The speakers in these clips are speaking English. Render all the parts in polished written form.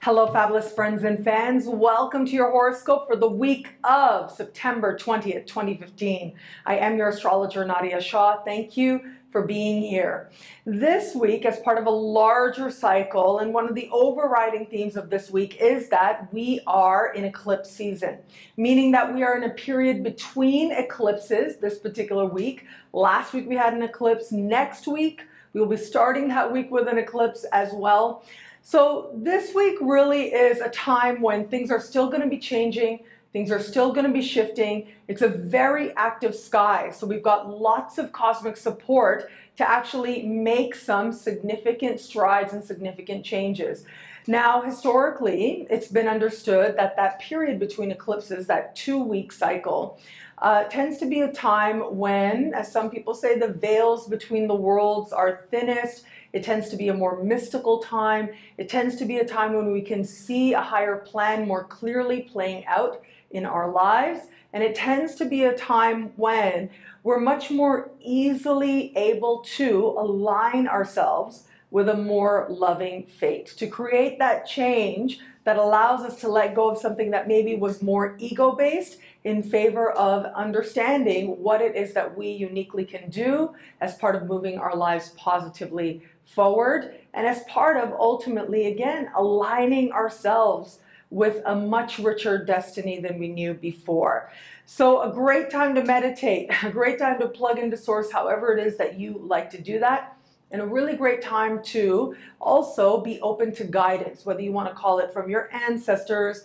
Hello, fabulous friends and fans. Welcome to your horoscope for the week of September 20th, 2015. I am your astrologer, Nadiya Shah. Thank you for being here. This week, as part of a larger cycle, and one of the overriding themes of this week is that we are in eclipse season, meaning that we are in a period between eclipses this particular week. Last week we had an eclipse. Next week, we will be starting that week with an eclipse as well. So this week really is a time when things are still going to be changing, things are still going to be shifting. It's a very active sky, so we've got lots of cosmic support to actually make some significant strides and significant changes. Now, historically, it's been understood that that period between eclipses, that 2-week cycle, tends to be a time when, as some people say, the veils between the worlds are thinnest. It tends to be a more mystical time. It tends to be a time when we can see a higher plan more clearly playing out in our lives. And it tends to be a time when we're much more easily able to align ourselves with a more loving fate, to create that change that allows us to let go of something that maybe was more ego-based in favor of understanding what it is that we uniquely can do as part of moving our lives positively forward, and as part of ultimately, again, aligning ourselves with a much richer destiny than we knew before. So a great time to meditate, a great time to plug into source, however it is that you like to do that, and a really great time to also be open to guidance, whether you want to call it from your ancestors,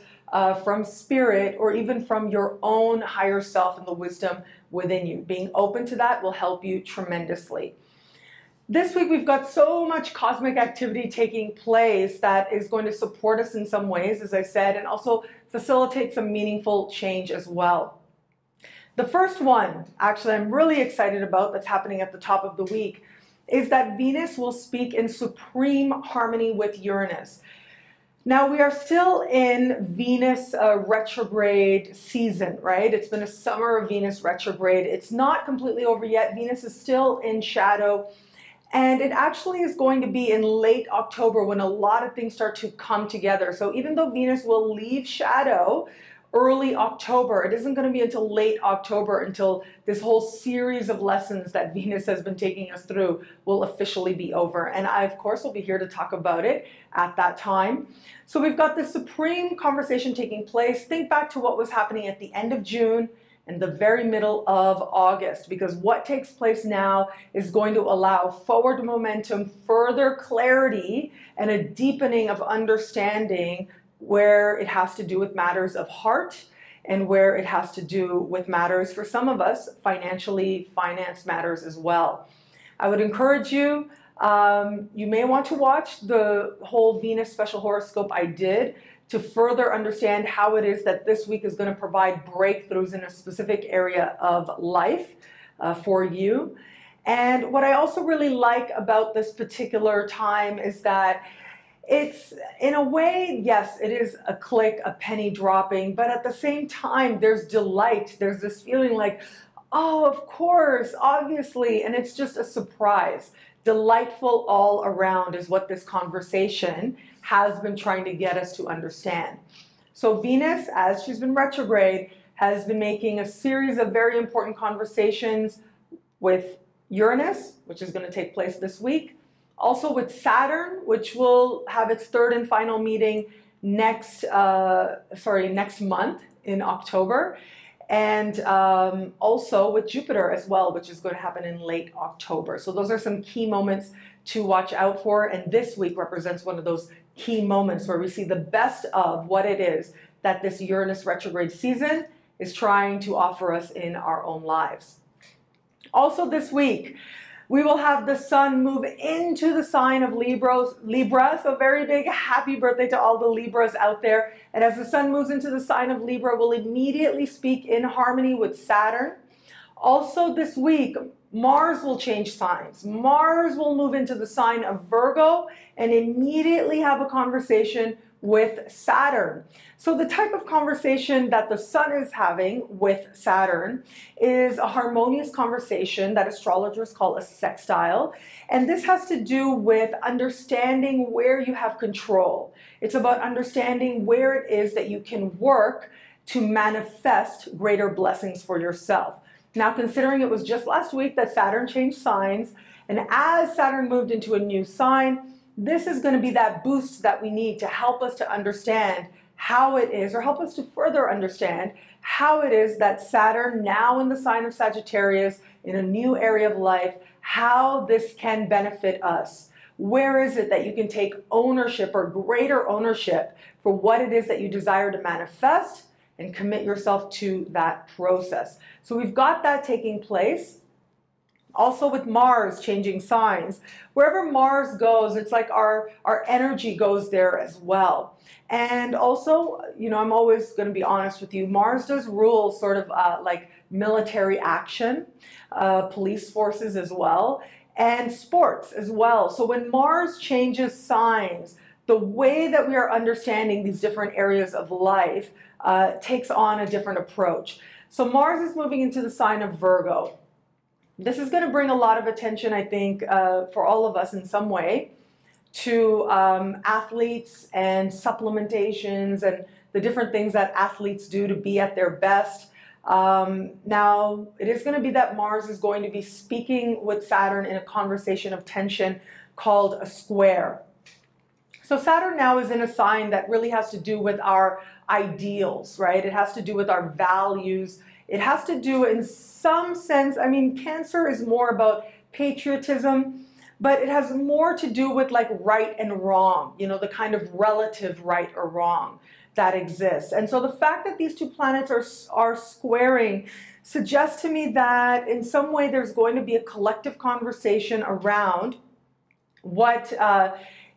from spirit, or even from your own higher self and the wisdom within you. Being open to that will help you tremendously. This week we've got so much cosmic activity taking place that is going to support us in some ways, as I said, and also facilitate some meaningful change as well. The first one, actually, I'm really excited about, that's happening at the top of the week, is that Venus will speak in supreme harmony with Uranus. Now, we are still in Venus retrograde season, right? It's been a summer of Venus retrograde. It's not completely over yet. Venus is still in shadow. And it actually is going to be in late October when a lot of things start to come together. So even though Venus will leave shadow early October, it isn't going to be until late October until this whole series of lessons that Venus has been taking us through will officially be over. And I, of course, will be here to talk about it at that time. So we've got this supreme conversation taking place. Think back to what was happening at the end of June and the very middle of August, because what takes place now is going to allow forward momentum, further clarity, and a deepening of understanding where it has to do with matters of heart and where it has to do with matters, for some of us, finance matters as well. I would encourage you, you may want to watch the whole Venus special horoscope I did to further understand how it is that this week is going to provide breakthroughs in a specific area of life for you. And what I also really like about this particular time is that it's, in a way, yes, it is a click, a penny dropping, but at the same time, there's delight. There's this feeling like, oh, of course, obviously, and it's just a surprise. Delightful all around is what this conversation has been trying to get us to understand. So Venus, as she's been retrograde, has been making a series of very important conversations with Uranus, which is going to take place this week. Also with Saturn, which will have its third and final meeting next month in October. And also with Jupiter as well, which is going to happen in late October. So those are some key moments to watch out for. And this week represents one of those key moments where we see the best of what it is that this Uranus retrograde season is trying to offer us in our own lives. Also this week, we will have the sun move into the sign of Libra. So very big happy birthday to all the Libras out there. And as the sun moves into the sign of Libra, we'll immediately speak in harmony with Saturn. Also this week, Mars will change signs. Mars will move into the sign of Virgo and immediately have a conversation with Saturn. So the type of conversation that the Sun is having with Saturn is a harmonious conversation that astrologers call a sextile. And this has to do with understanding where you have control. It's about understanding where it is that you can work to manifest greater blessings for yourself. Now, considering it was just last week that Saturn changed signs, and as Saturn moved into a new sign, this is going to be that boost that we need to help us to understand how it is, or help us to further understand how it is that Saturn, now in the sign of Sagittarius, in a new area of life, how this can benefit us. Where is it that you can take ownership or greater ownership for what it is that you desire to manifest and commit yourself to that process? So we've got that taking place. Also with Mars changing signs, wherever Mars goes, it's like our energy goes there as well. And also, you know, I'm always going to be honest with you, Mars does rule sort of like military action, police forces as well, and sports as well. So when Mars changes signs, the way that we are understanding these different areas of life takes on a different approach. So Mars is moving into the sign of Virgo. This is going to bring a lot of attention, I think, for all of us in some way, to athletes and supplementations and the different things that athletes do to be at their best. Now, it is going to be that Mars is going to be speaking with Saturn in a conversation of tension called a square. So Saturn now is in a sign that really has to do with our ideals, right? It has to do with our values. It has to do, in some sense, I mean, Cancer is more about patriotism, but it has more to do with like right and wrong, you know, the kind of relative right or wrong that exists. And so the fact that these two planets are squaring suggests to me that in some way there's going to be a collective conversation around what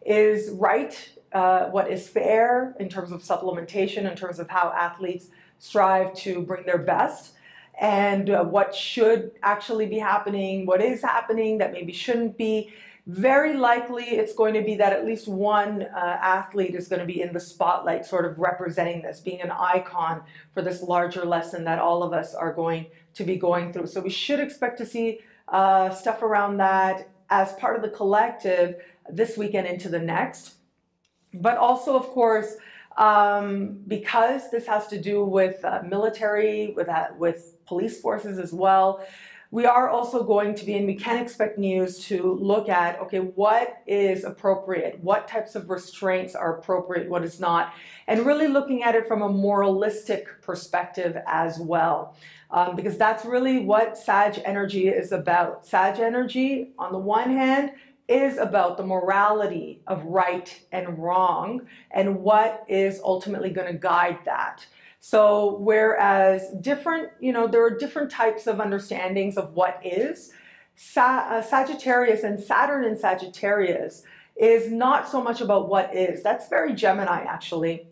is right, what is fair in terms of supplementation, in terms of how athletes strive to bring their best, and what should actually be happening, what is happening that maybe shouldn't be. Very likely it's going to be that at least one athlete is going to be in the spotlight, sort of representing this, being an icon for this larger lesson that all of us are going to be going through. So we should expect to see stuff around that as part of the collective this weekend into the next. But also, of course, because this has to do with military, with police forces as well, we are also going to be, and we can expect news to look at, okay, what is appropriate? What types of restraints are appropriate? What is not? And really looking at it from a moralistic perspective as well. Because that's really what Sag energy is about. Sag energy, on the one hand, is about the morality of right and wrong and what is ultimately going to guide that. So whereas different, you know, there are different types of understandings of what is, Sagittarius and Saturn in Sagittarius is not so much about what is. That's very Gemini actually,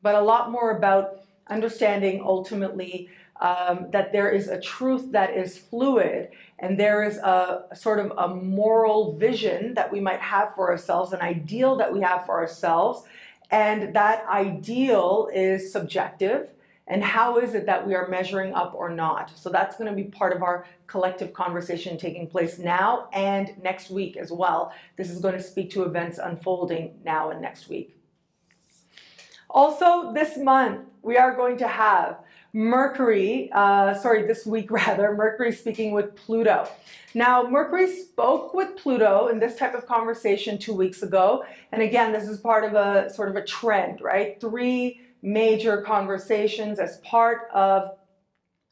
but a lot more about understanding ultimately that there is a truth that is fluid, and there is a sort of a moral vision that we might have for ourselves, an ideal that we have for ourselves, and that ideal is subjective. And how is it that we are measuring up or not? So that's going to be part of our collective conversation taking place now and next week as well. This is going to speak to events unfolding now and next week. Also, this month, we are going to have Mercury, this week rather, Mercury speaking with Pluto. Now, Mercury spoke with Pluto in this type of conversation 2 weeks ago. And again, this is part of a sort of a trend, right? 3 major conversations as part of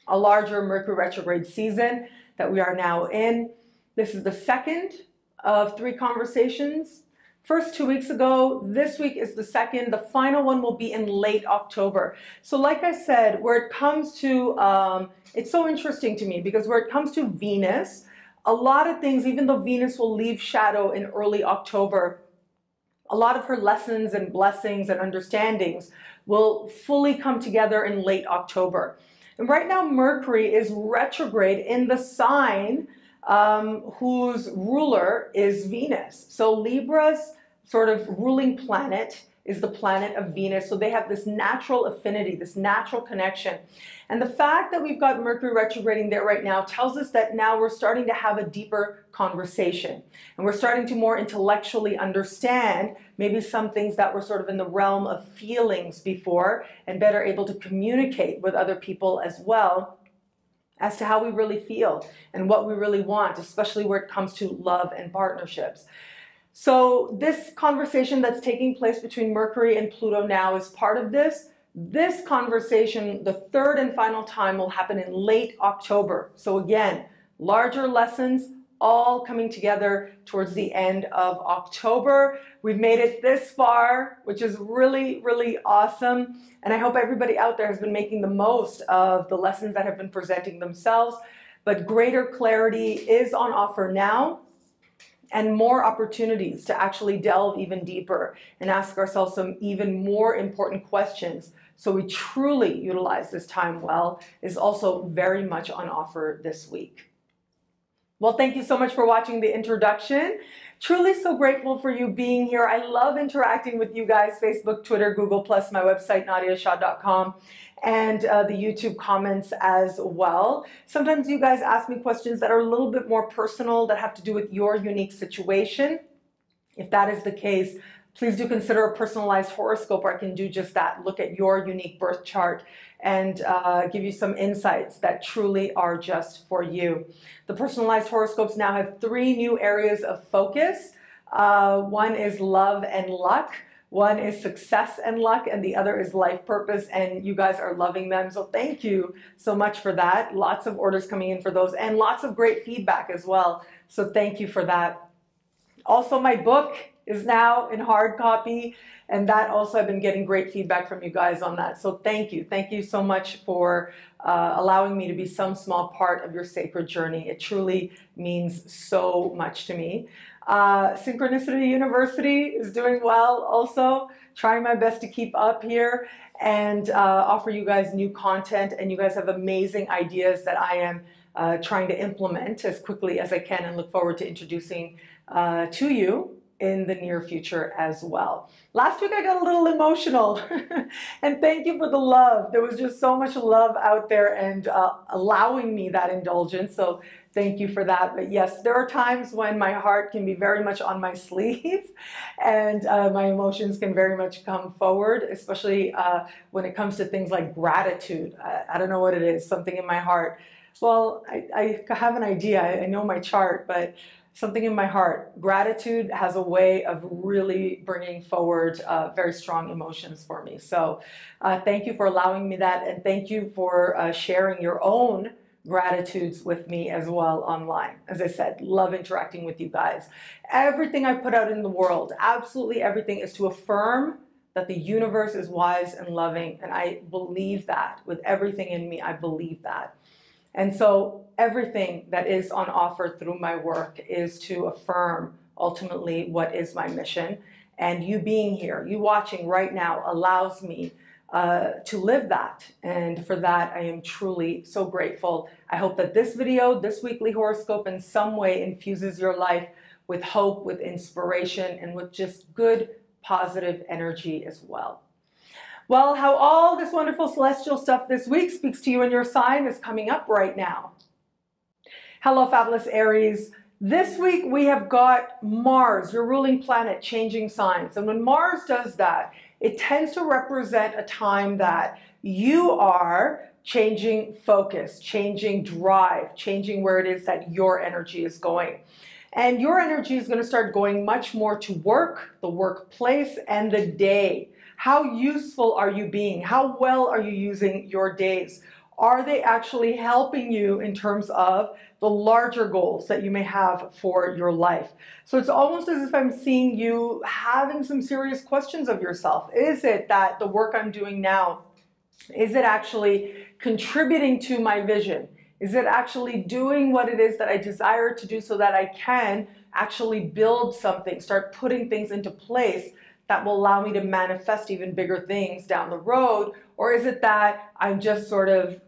a larger Mercury retrograde season that we are now in. This is the second of 3 conversations. First 2 weeks ago, this week is the second. The final one will be in late October. So like I said, where it comes to, it's so interesting to me because where it comes to Venus, a lot of things, even though Venus will leave shadow in early October, a lot of her lessons and blessings and understandings will fully come together in late October. And right now, Mercury is retrograde in the sign whose ruler is Venus. So Libra's sort of ruling planet is the planet of Venus. So they have this natural affinity, this natural connection. And the fact that we've got Mercury retrograding there right now tells us that now we're starting to have a deeper conversation. And we're starting to more intellectually understand maybe some things that were sort of in the realm of feelings before, and better able to communicate with other people as well as to how we really feel and what we really want, especially where it comes to love and partnerships. So this conversation that's taking place between Mercury and Pluto now is part of this. This conversation, the third and final time, will happen in late October. So again, larger lessons all coming together towards the end of October. We've made it this far, which is really, really awesome. And I hope everybody out there has been making the most of the lessons that have been presenting themselves. But greater clarity is on offer now, and more opportunities to actually delve even deeper and ask ourselves some even more important questions so we truly utilize this time well is also very much on offer this week. Well, thank you so much for watching the introduction. Truly so grateful for you being here. I love interacting with you guys, Facebook, Twitter, Google+, my website, nadiyashah.com, and the YouTube comments as well. Sometimes you guys ask me questions that are a little bit more personal, that have to do with your unique situation. If that is the case, please do consider a personalized horoscope where I can do just that, look at your unique birth chart and give you some insights that truly are just for you. The personalized horoscopes now have 3 new areas of focus. One is love and luck. One is success and luck, and the other is life purpose, and you guys are loving them. So thank you so much for that. Lots of orders coming in for those, and lots of great feedback as well. So thank you for that. Also, my book is now in hard copy, and that also I've been getting great feedback from you guys on that. So thank you. Thank you so much for allowing me to be some small part of your sacred journey. It truly means so much to me. Synchronicity University is doing well also, trying my best to keep up here and offer you guys new content, and you guys have amazing ideas that I am trying to implement as quickly as I can, and look forward to introducing to you in the near future as well. Last week I got a little emotional and thank you for the love. There was just so much love out there and allowing me that indulgence. So thank you for that. But yes, there are times when my heart can be very much on my sleeve and my emotions can very much come forward, especially when it comes to things like gratitude. I don't know what it is, something in my heart. Well, I have an idea. I know my chart, but something in my heart. Gratitude has a way of really bringing forward very strong emotions for me. So thank you for allowing me that, and thank you for sharing your own gratitudes with me as well online. As I said, love interacting with you guys. Everything I put out in the world, absolutely everything, is to affirm that the universe is wise and loving, and I believe that. With everything in me, I believe that. And so everything that is on offer through my work is to affirm ultimately what is my mission. And you being here, you watching right now, allows me to live that. And for that, I am truly so grateful. I hope that this video, this weekly horoscope, in some way infuses your life with hope, with inspiration, and with just good, positive energy as well. Well, how all this wonderful celestial stuff this week speaks to you and your sign is coming up right now. Hello, fabulous Aries. This week we have got Mars, your ruling planet, changing signs. And when Mars does that, it tends to represent a time that you are changing focus, changing drive, changing where it is that your energy is going. And your energy is going to start going much more to work, the workplace, and the day. How useful are you being? How well are you using your days? Are they actually helping you in terms of the larger goals that you may have for your life? So it's almost as if I'm seeing you having some serious questions of yourself. Is it that the work I'm doing now, is it actually contributing to my vision? Is it actually doing what it is that I desire to do so that I can actually build something, start putting things into place that will allow me to manifest even bigger things down the road? Or is it that I'm just sort of,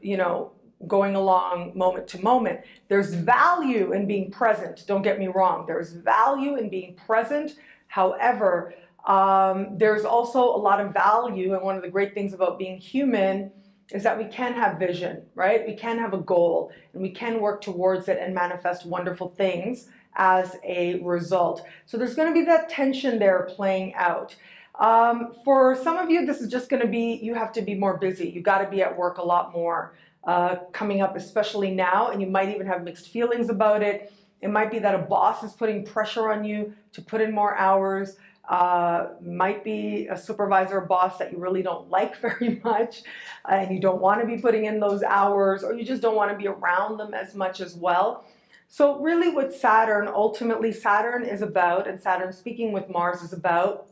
going along moment to moment? There's value in being present. Don't get me wrong. There's value in being present. However, There's also a lot of value, and one of the great things about being human is that we can have vision, right? We can have a goal, and we can work towards it and manifest wonderful things as a result. So there's going to be that tension there playing out. For some of you, this is just going to be, you have to be more busy. You got to be at work a lot more coming up, especially now, and you might even have mixed feelings about it. It might be that a boss is putting pressure on you to put in more hours. Might be a supervisor or boss that you really don't like very much, and you don't want to be putting in those hours, or you just don't want to be around them as much as well. So really with Saturn, ultimately Saturn is about, and Saturn speaking with Mars is about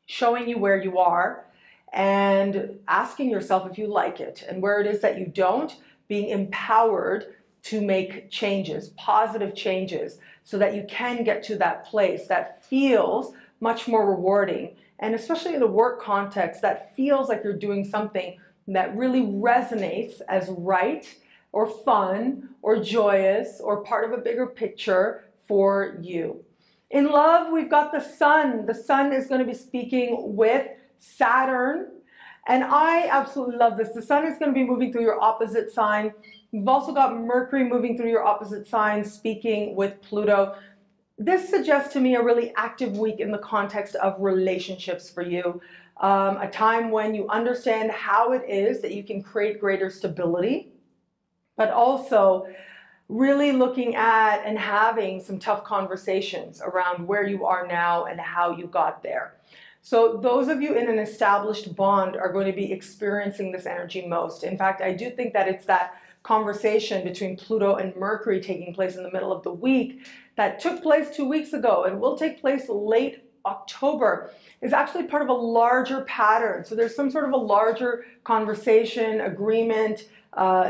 showing you where you are and asking yourself if you like it, and where it is that you don't, being empowered to make changes, positive changes, so that you can get to that place that feels much more rewarding. And especially in the work context, that feels like you're doing something that really resonates as right or fun or joyous or part of a bigger picture for you. In love, we've got the sun. The sun is going to be speaking with Saturn. And I absolutely love this. The sun is going to be moving through your opposite sign. You've also got Mercury moving through your opposite sign, speaking with Pluto. This suggests to me a really active week in the context of relationships for you. A time when you understand how it is that you can create greater stability, but also really looking at and having some tough conversations around where you are now and how you got there. So those of you in an established bond are going to be experiencing this energy most. In fact, I do think that it's that conversation between Pluto and Mercury taking place in the middle of the week that took place 2 weeks ago and will take place late October is actually part of a larger pattern. So there's some sort of a larger conversation, agreement,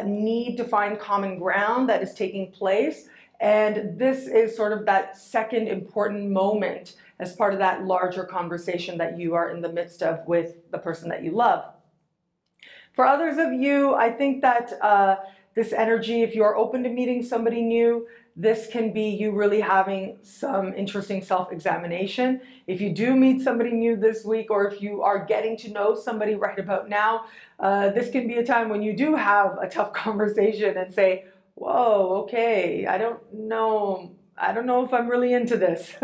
need to find common ground that is taking place. And this is sort of that second important moment as part of that larger conversation that you are in the midst of with the person that you love. For others of you, I think that this energy, if you are open to meeting somebody new, this can be you really having some interesting self-examination. If you do meet somebody new this week, or if you are getting to know somebody right about now, this can be a time when you do have a tough conversation and say, whoa, okay, I don't know if I'm really into this.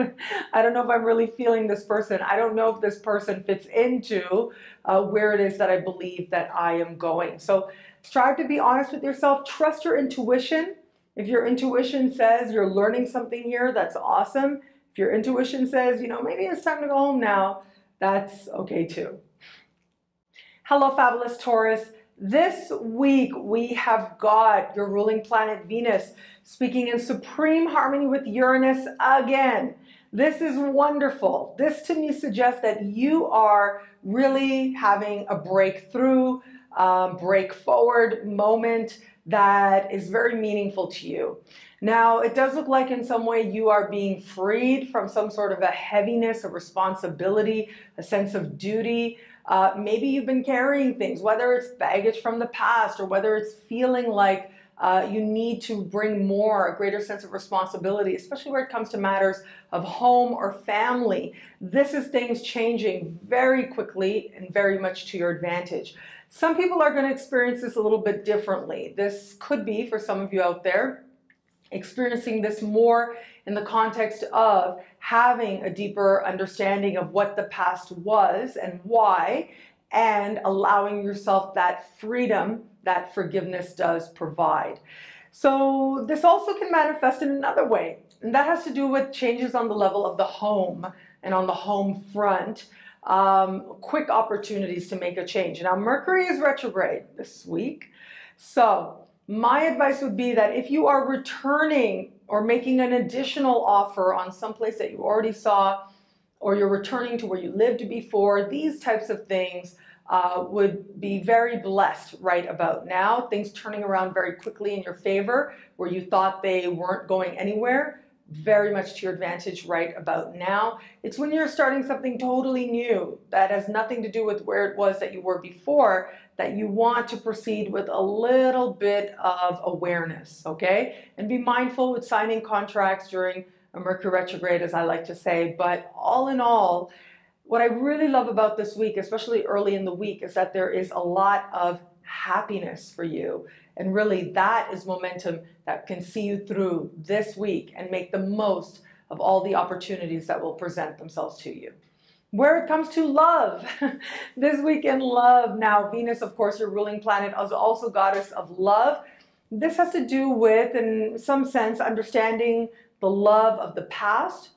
I don't know if I'm really feeling this person. I don't know if this person fits into where it is that I believe that I am going. So strive to be honest with yourself. Trust your intuition. If your intuition says you're learning something here, that's awesome. If your intuition says, you know, maybe it's time to go home now, that's okay too. Hello, fabulous Taurus. This week we have got your ruling planet Venus speaking in supreme harmony with Uranus again. This is wonderful. This to me suggests that you are really having a breakthrough, break forward moment that is very meaningful to you. Now, it does look like in some way you are being freed from some sort of a heaviness, a responsibility, a sense of duty. Maybe you've been carrying things, whether it's baggage from the past or whether it's feeling like you need to bring more, a greater sense of responsibility, especially where it comes to matters of home or family. This is things changing very quickly and very much to your advantage. Some people are going to experience this a little bit differently. This could be, for some of you out there, experiencing this more in the context of having a deeper understanding of what the past was and why, and allowing yourself that freedom that forgiveness does provide. So this also can manifest in another way, and that has to do with changes on the level of the home and on the home front. Quick opportunities to make a change. Now, Mercury is retrograde this week. So my advice would be that if you are returning or making an additional offer on some place that you already saw, or you're returning to where you lived before, these types of things would be very blessed right about now. Things turning around very quickly in your favor where you thought they weren't going anywhere. Very much to your advantage right about now. It's when you're starting something totally new that has nothing to do with where it was that you were before that you want to proceed with a little bit of awareness, okay? And be mindful with signing contracts during a Mercury retrograde, as I like to say. But all in all, What I really love about this week, especially early in the week, is that there is a lot of happiness for you. And really that is momentum that can see you through this week and make the most of all the opportunities that will present themselves to you. Where it comes to love, this week in love, now Venus, of course, your ruling planet, is also goddess of love. This has to do with, in some sense, understanding the love of the past.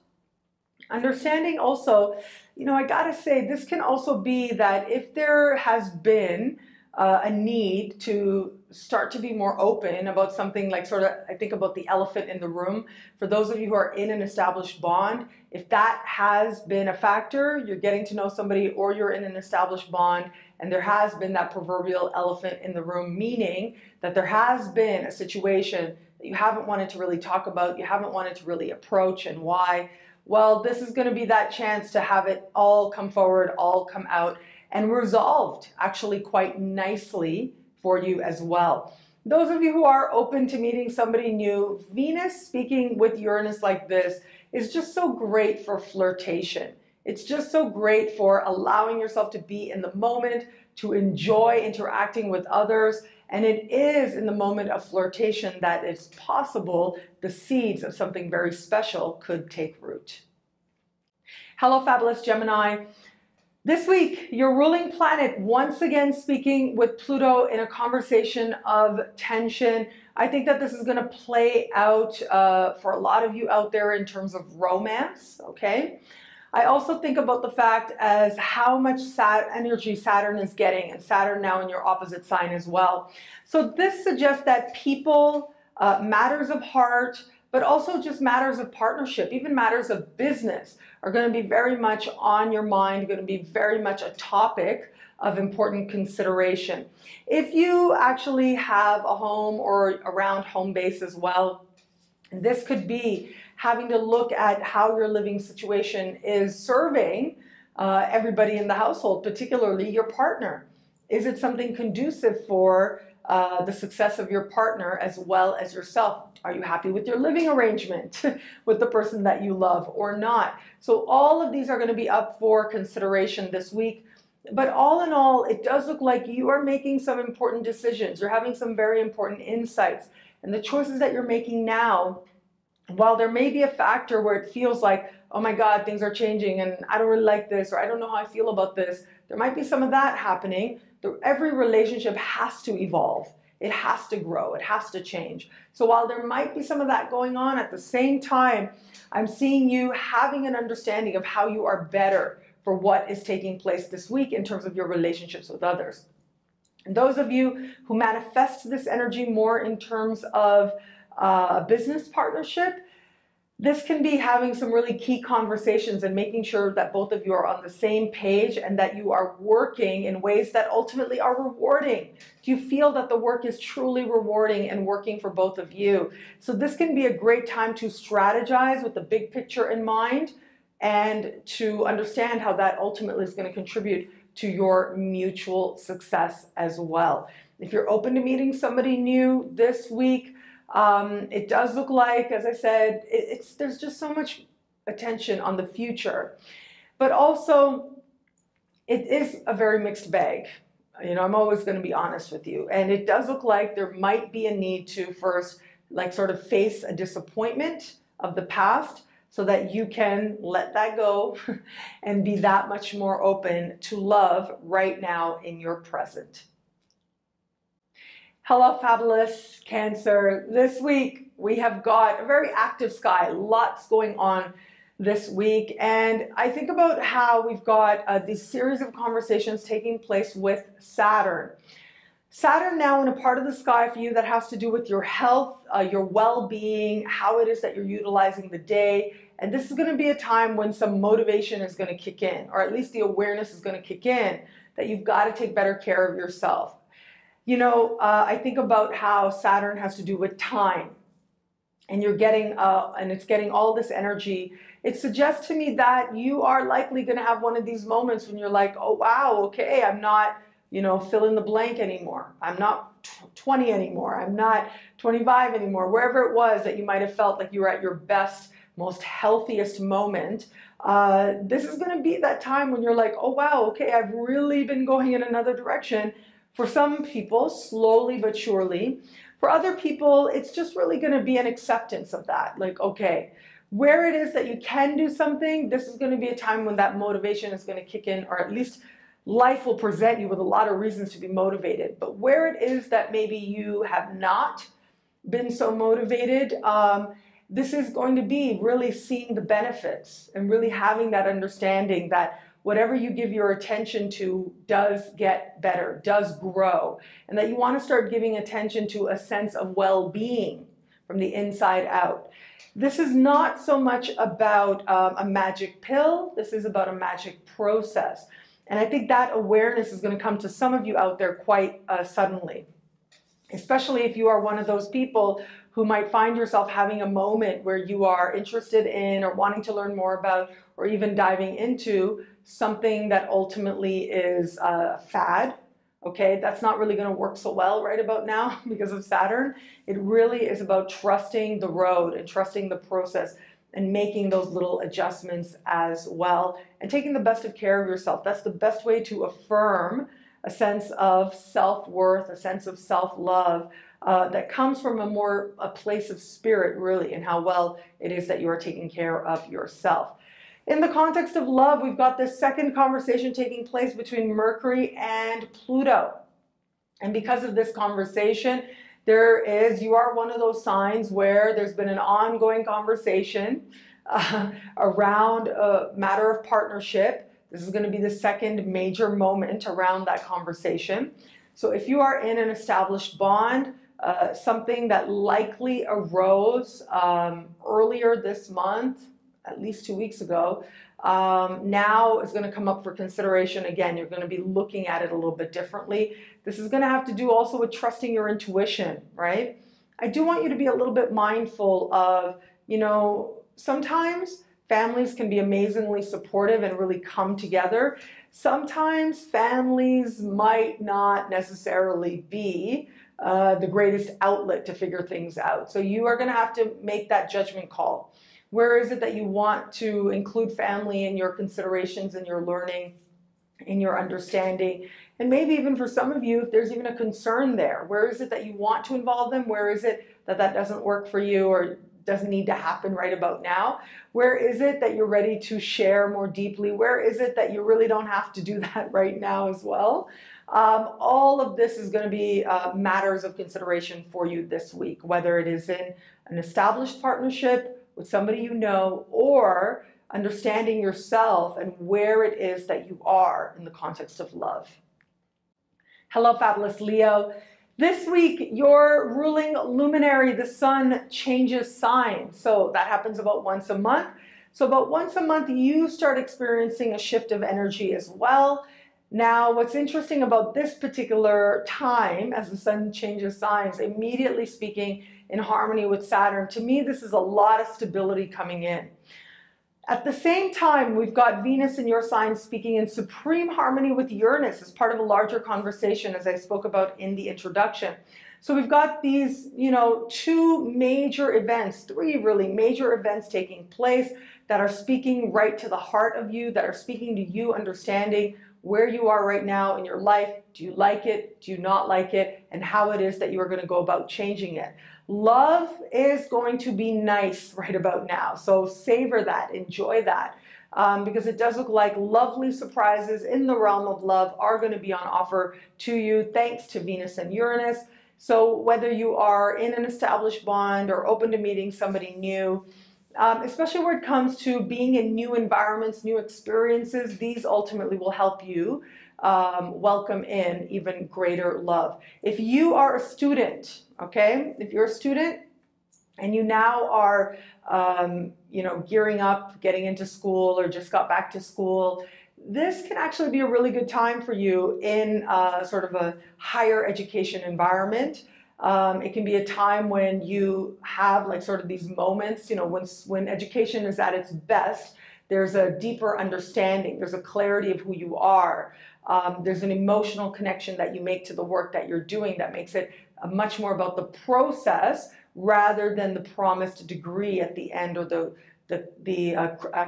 Understanding also, I gotta say, this can also be that if there has been a need to start to be more open about something like I think about the elephant in the room. For those of you who are in an established bond, if that has been a factor, you're getting to know somebody or you're in an established bond and there has been that proverbial elephant in the room, meaning that there has been a situation that you haven't wanted to really talk about, you haven't wanted to really approach, and why. Well, this is going to be that chance to have it all come forward, all come out, and resolved actually quite nicely for you as well. Those of you who are open to meeting somebody new, Venus speaking with Uranus like this is just so great for flirtation. It's just so great for allowing yourself to be in the moment, to enjoy interacting with others. And it is in the moment of flirtation that it's possible the seeds of something very special could take root. Hello, fabulous Gemini. This week, your ruling planet once again speaking with Pluto in a conversation of tension. I think that this is going to play out for a lot of you out there in terms of romance, okay? I also think about the fact as how much energy Saturn is getting, and Saturn now in your opposite sign as well. So this suggests that people, matters of heart, but also just matters of partnership, even matters of business, are going to be very much on your mind, going to be very much a topic of important consideration. If you actually have a home or around home base as well, this could be having to look at how your living situation is serving everybody in the household, particularly your partner. Is it something conducive for the success of your partner as well as yourself? Are you happy with your living arrangement with the person that you love or not? So all of these are going to be up for consideration this week. But all in all, it does look like you are making some important decisions. You're having some very important insights. And the choices that you're making now, while there may be a factor where it feels like, oh my God, things are changing and I don't really like this, or I don't know how I feel about this, there might be some of that happening. Every relationship has to evolve. It has to grow. It has to change. So while there might be some of that going on, at the same time, I'm seeing you having an understanding of how you are better for what is taking place this week in terms of your relationships with others. And those of you who manifest this energy more in terms of a business partnership, this can be having some really key conversations and making sure that both of you are on the same page and that you are working in ways that ultimately are rewarding. Do you feel that the work is truly rewarding and working for both of you? So this can be a great time to strategize with the big picture in mind and to understand how that ultimately is going to contribute to your mutual success as well. If you're open to meeting somebody new this week, it does look like, as I said, there's just so much attention on the future, but also it is a very mixed bag. I'm always going to be honest with you. And it does look like there might be a need to first sort of face a disappointment of the past so that you can let that go and be that much more open to love right now in your present. Hello, fabulous Cancer. This week, we have got a very active sky, lots going on this week. And I think about how we've got this series of conversations taking place with Saturn. Saturn now in a part of the sky for you that has to do with your health, your well-being, how it is that you're utilizing the day. And this is going to be a time when some motivation is going to kick in, or at least the awareness is going to kick in that you've got to take better care of yourself. I think about how Saturn has to do with time, and you're getting, and it's getting all this energy. It suggests to me that you are likely going to have one of these moments when you're like, oh, wow, okay, I'm not, fill in the blank anymore. I'm not 20 anymore. I'm not 25 anymore. Wherever it was that you might have felt like you were at your best, most healthiest moment, This is going to be that time when you're like, oh wow, okay, I've really been going in another direction. For some people, slowly but surely. For other people, it's just really going to be an acceptance of that. Like, okay, where it is that you can do something, this is going to be a time when that motivation is going to kick in, or at least life will present you with a lot of reasons to be motivated. But where it is that maybe you have not been so motivated, this is going to be really seeing the benefits and really having that understanding that whatever you give your attention to does get better, does grow, and that you want to start giving attention to a sense of well-being from the inside out. This is not so much about a magic pill. This is about a magic process. And I think that awareness is going to come to some of you out there quite suddenly, especially if you are one of those people who might find yourself having a moment where you are interested in or wanting to learn more about or even diving into something that ultimately is a fad. Okay, that's not really going to work so well right about now because of Saturn. It really is about trusting the road and trusting the process and making those little adjustments as well and taking the best of care of yourself. That's the best way to affirm a sense of self-worth, a sense of self-love that comes from a place of spirit, really, and how well it is that you are taking care of yourself. In the context of love, we've got this second conversation taking place between Mercury and Pluto. And because of this conversation, you are one of those signs where there's been an ongoing conversation around a matter of partnership. This is going to be the second major moment around that conversation. So if you are in an established bond, something that likely arose earlier this month, at least 2 weeks ago, now is going to come up for consideration again. You're going to be looking at it a little bit differently. This is going to have to do also with trusting your intuition, right? I do want you to be a little bit mindful of, sometimes families can be amazingly supportive and really come together. Sometimes families might not necessarily be the greatest outlet to figure things out. So you are going to have to make that judgment call. Where is it that you want to include family in your considerations, in your learning, in your understanding? And maybe even for some of you, if there's even a concern there, where is it that you want to involve them? Where is it that that doesn't work for you or doesn't need to happen right about now? Where is it that you're ready to share more deeply? Where is it that you really don't have to do that right now as well? All of this is going to be matters of consideration for you this week, whether it is in an established partnership with somebody you know, or understanding yourself and where it is that you are in the context of love. Hello, fabulous Leo. This week, your ruling luminary, the sun, changes signs. So that happens about once a month. So about once a month, you start experiencing a shift of energy as well. Now, what's interesting about this particular time, as the sun changes signs, immediately speaking, in harmony with Saturn, to me, this is a lot of stability coming in. At the same time, we've got Venus in your sign speaking in supreme harmony with Uranus as part of a larger conversation, as I spoke about in the introduction. So we've got these, two major events, three really major events taking place that are speaking right to the heart of you, that are speaking to you, understanding where you are right now in your life. Do you like it? Do you not like it? And how it is that you are going to go about changing it. Love is going to be nice right about now. So savor that, enjoy that, because it does look like lovely surprises in the realm of love are going to be on offer to you thanks to Venus and Uranus. So whether you are in an established bond or open to meeting somebody new, especially where it comes to being in new environments, new experiences, these ultimately will help you welcome in even greater love. If you are a student, okay, if you're a student and you now are, gearing up, getting into school or just got back to school, this can actually be a really good time for you in sort of a higher education environment. It can be a time when you have like sort of these moments, when education is at its best, there's a deeper understanding, there's a clarity of who you are. There's an emotional connection that you make to the work that you're doing that makes it much more about the process rather than the promised degree at the end or the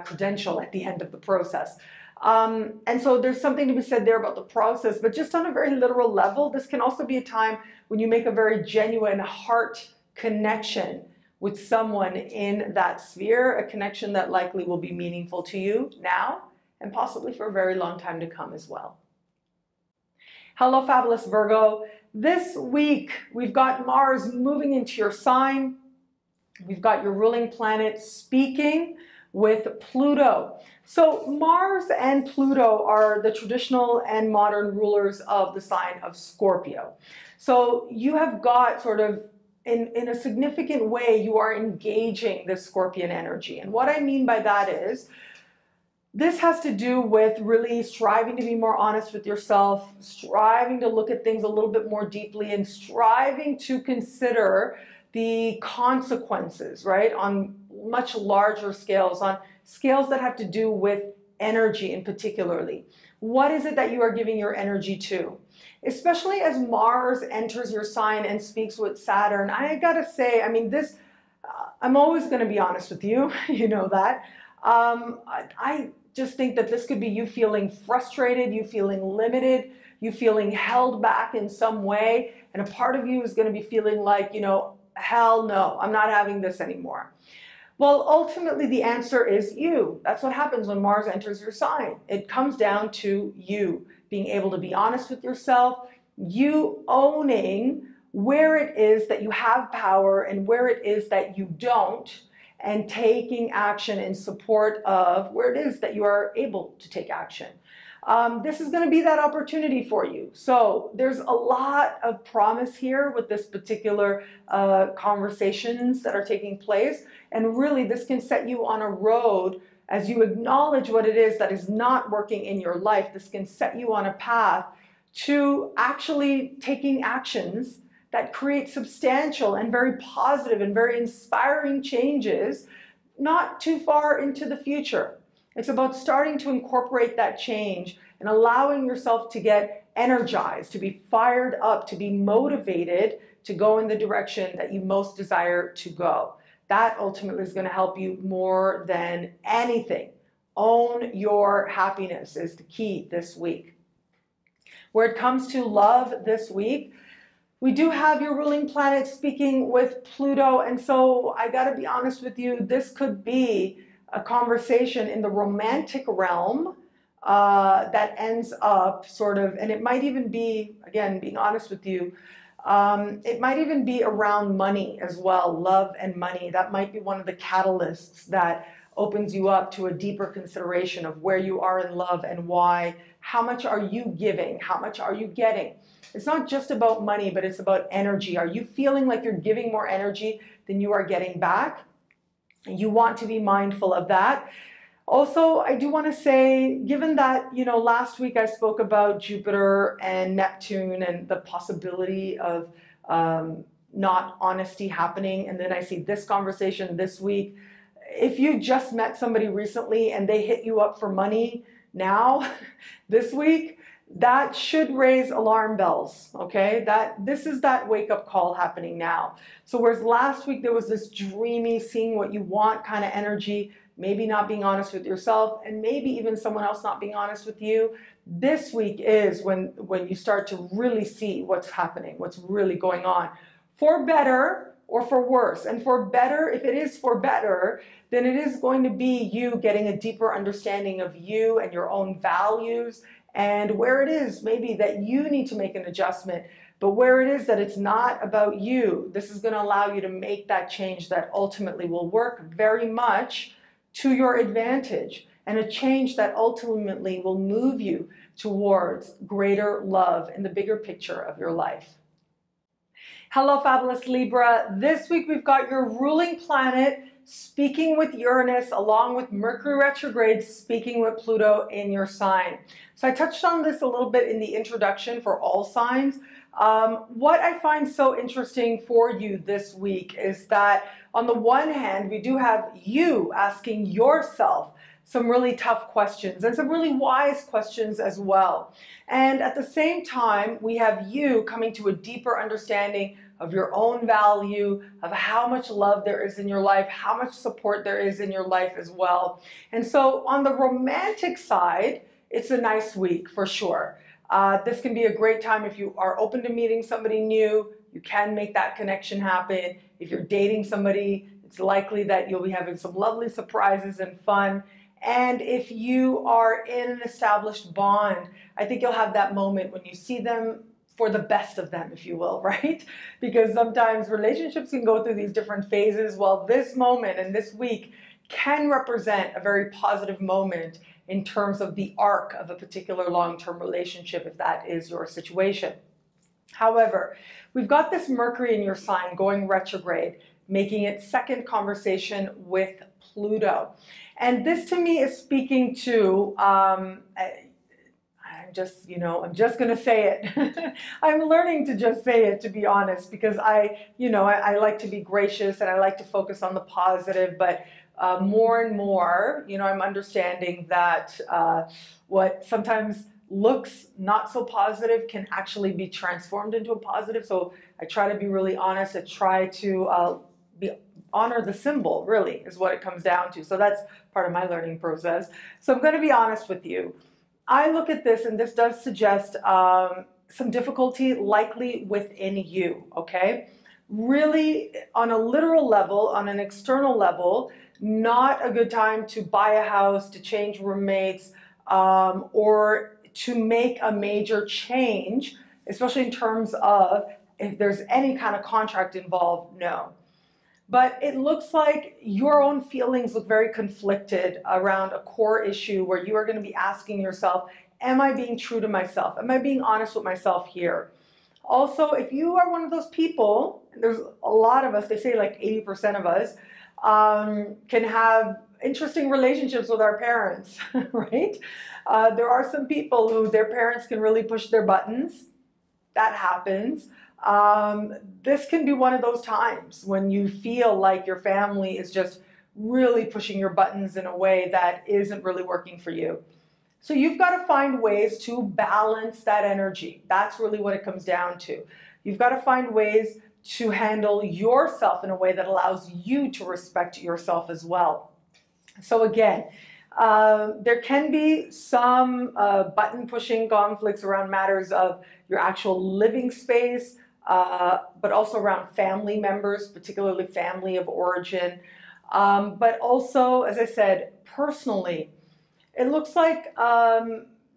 credential at the end of the process. And so there's something to be said there about the process, but just on a very literal level, this can also be a time when you make a very genuine heart connection with someone in that sphere, a connection that likely will be meaningful to you now and possibly for a very long time to come as well. Hello, fabulous Virgo. This week, we've got Mars moving into your sign. We've got your ruling planet speaking with Pluto. So Mars and Pluto are the traditional and modern rulers of the sign of Scorpio. So you have got sort of, in a significant way, you are engaging this Scorpion energy. And what I mean by that is, this has to do with really striving to be more honest with yourself, striving to look at things a little bit more deeply, and striving to consider the consequences, right, on much larger scales, on scales that have to do with energy in particularly. What is it that you are giving your energy to? Especially as Mars enters your sign and speaks with Saturn, I gotta say, I mean, this, I'm always gonna be honest with you, you know that. I just think that this could be you feeling frustrated, you feeling limited, you feeling held back in some way, and a part of you is gonna be feeling like, you know, hell no, I'm not having this anymore. Well, ultimately the answer is you. That's what happens when Mars enters your sign. It comes down to you being able to be honest with yourself, you owning where it is that you have power and where it is that you don't, and taking action in support of where it is that you are able to take action. This is going to be that opportunity for you. So there's a lot of promise here with this particular conversations that are taking place. And really, this can set you on a road as you acknowledge what it is that is not working in your life. This can set you on a path to actually taking actions that create substantial and very positive and very inspiring changes not too far into the future. It's about starting to incorporate that change and allowing yourself to get energized, to be fired up, to be motivated to go in the direction that you most desire to go. That ultimately is going to help you more than anything. Own your happiness is the key this week. Where it comes to love this week, we do have your ruling planet speaking with Pluto, and so I got to be honest with you, this could be a conversation in the romantic realm that ends up sort of, and it might even be, again, being honest with you, it might even be around money as well, love and money. That might be one of the catalysts that opens you up to a deeper consideration of where you are in love and why. How much are you giving? How much are you getting? It's not just about money, but it's about energy. Are you feeling like you're giving more energy than you are getting back? You want to be mindful of that. Also, I do want to say, given that, you know, last week I spoke about Jupiter and Neptune and the possibility of not honesty happening, and then I see this conversation this week. If you just met somebody recently and they hit you up for money now, this week, that should raise alarm bells, okay? This is that wake-up call happening now. So whereas last week there was this dreamy, seeing what you want kind of energy, maybe not being honest with yourself, and maybe even someone else not being honest with you, this week is when you start to really see what's happening, what's really going on, for better or for worse. And for better, if it is for better, then it is going to be you getting a deeper understanding of you and your own values, and where it is maybe that you need to make an adjustment, but where it is that it's not about you. This is going to allow you to make that change that ultimately will work very much to your advantage, and a change that ultimately will move you towards greater love in the bigger picture of your life. Hello, fabulous Libra. This week we've got your ruling planet speaking with Uranus, along with Mercury retrograde speaking with Pluto in your sign. So I touched on this a little bit in the introduction for all signs. What I find so interesting for you this week is that on the one hand, we do have you asking yourself some really tough questions and some really wise questions as well. And at the same time, we have you coming to a deeper understanding of your own value, of how much love there is in your life, how much support there is in your life as well. And so on the romantic side, it's a nice week for sure. This can be a great time if you are open to meeting somebody new. You can make that connection happen. If you're dating somebody, it's likely that you'll be having some lovely surprises and fun. And if you are in an established bond, I think you'll have that moment when you see them for the best of them, if you will, right? Because sometimes relationships can go through these different phases. Well, this moment and this week can represent a very positive moment in terms of the arc of a particular long-term relationship, if that is your situation. However, we've got this Mercury in your sign going retrograde, making its second conversation with Pluto. And this to me is speaking to, I'm just going to say it. I'm learning to just say it, to be honest, because I like to be gracious and I like to focus on the positive, but more and more, I'm understanding that what sometimes looks not so positive can actually be transformed into a positive. So I try to be really honest. I try to honor the symbol, really, is what it comes down to. So that's part of my learning process. So I'm going to be honest with you. I look at this, and this does suggest some difficulty likely within you, okay? Really, on a literal level, on an external level, not a good time to buy a house, to change roommates, or to make a major change, especially in terms of if there's any kind of contract involved, no. But it looks like your own feelings look very conflicted around a core issue where you are going to be asking yourself, am I being true to myself? Am I being honest with myself here? Also, if you are one of those people, there's a lot of us, they say like 80% of us, can have interesting relationships with our parents, right? There are some people who their parents can really push their buttons. That happens. This can be one of those times when you feel like your family is just really pushing your buttons in a way that isn't really working for you. So you've got to find ways to balance that energy. That's really what it comes down to. You've got to find ways to handle yourself in a way that allows you to respect yourself as well. So again, there can be some button pushing conflicts around matters of your actual living space, but also around family members, particularly family of origin. But also, as I said, personally, it looks like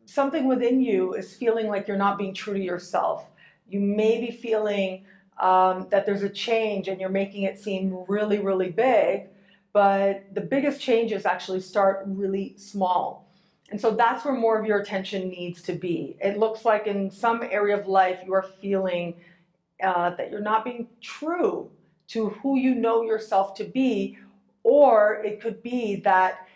something within you is feeling like you're not being true to yourself. You may be feeling that there's a change and you're making it seem really, really big, but the biggest changes actually start really small. And so that's where more of your attention needs to be. It looks like in some area of life you are feeling that you're not being true to who you know yourself to be, or it could be that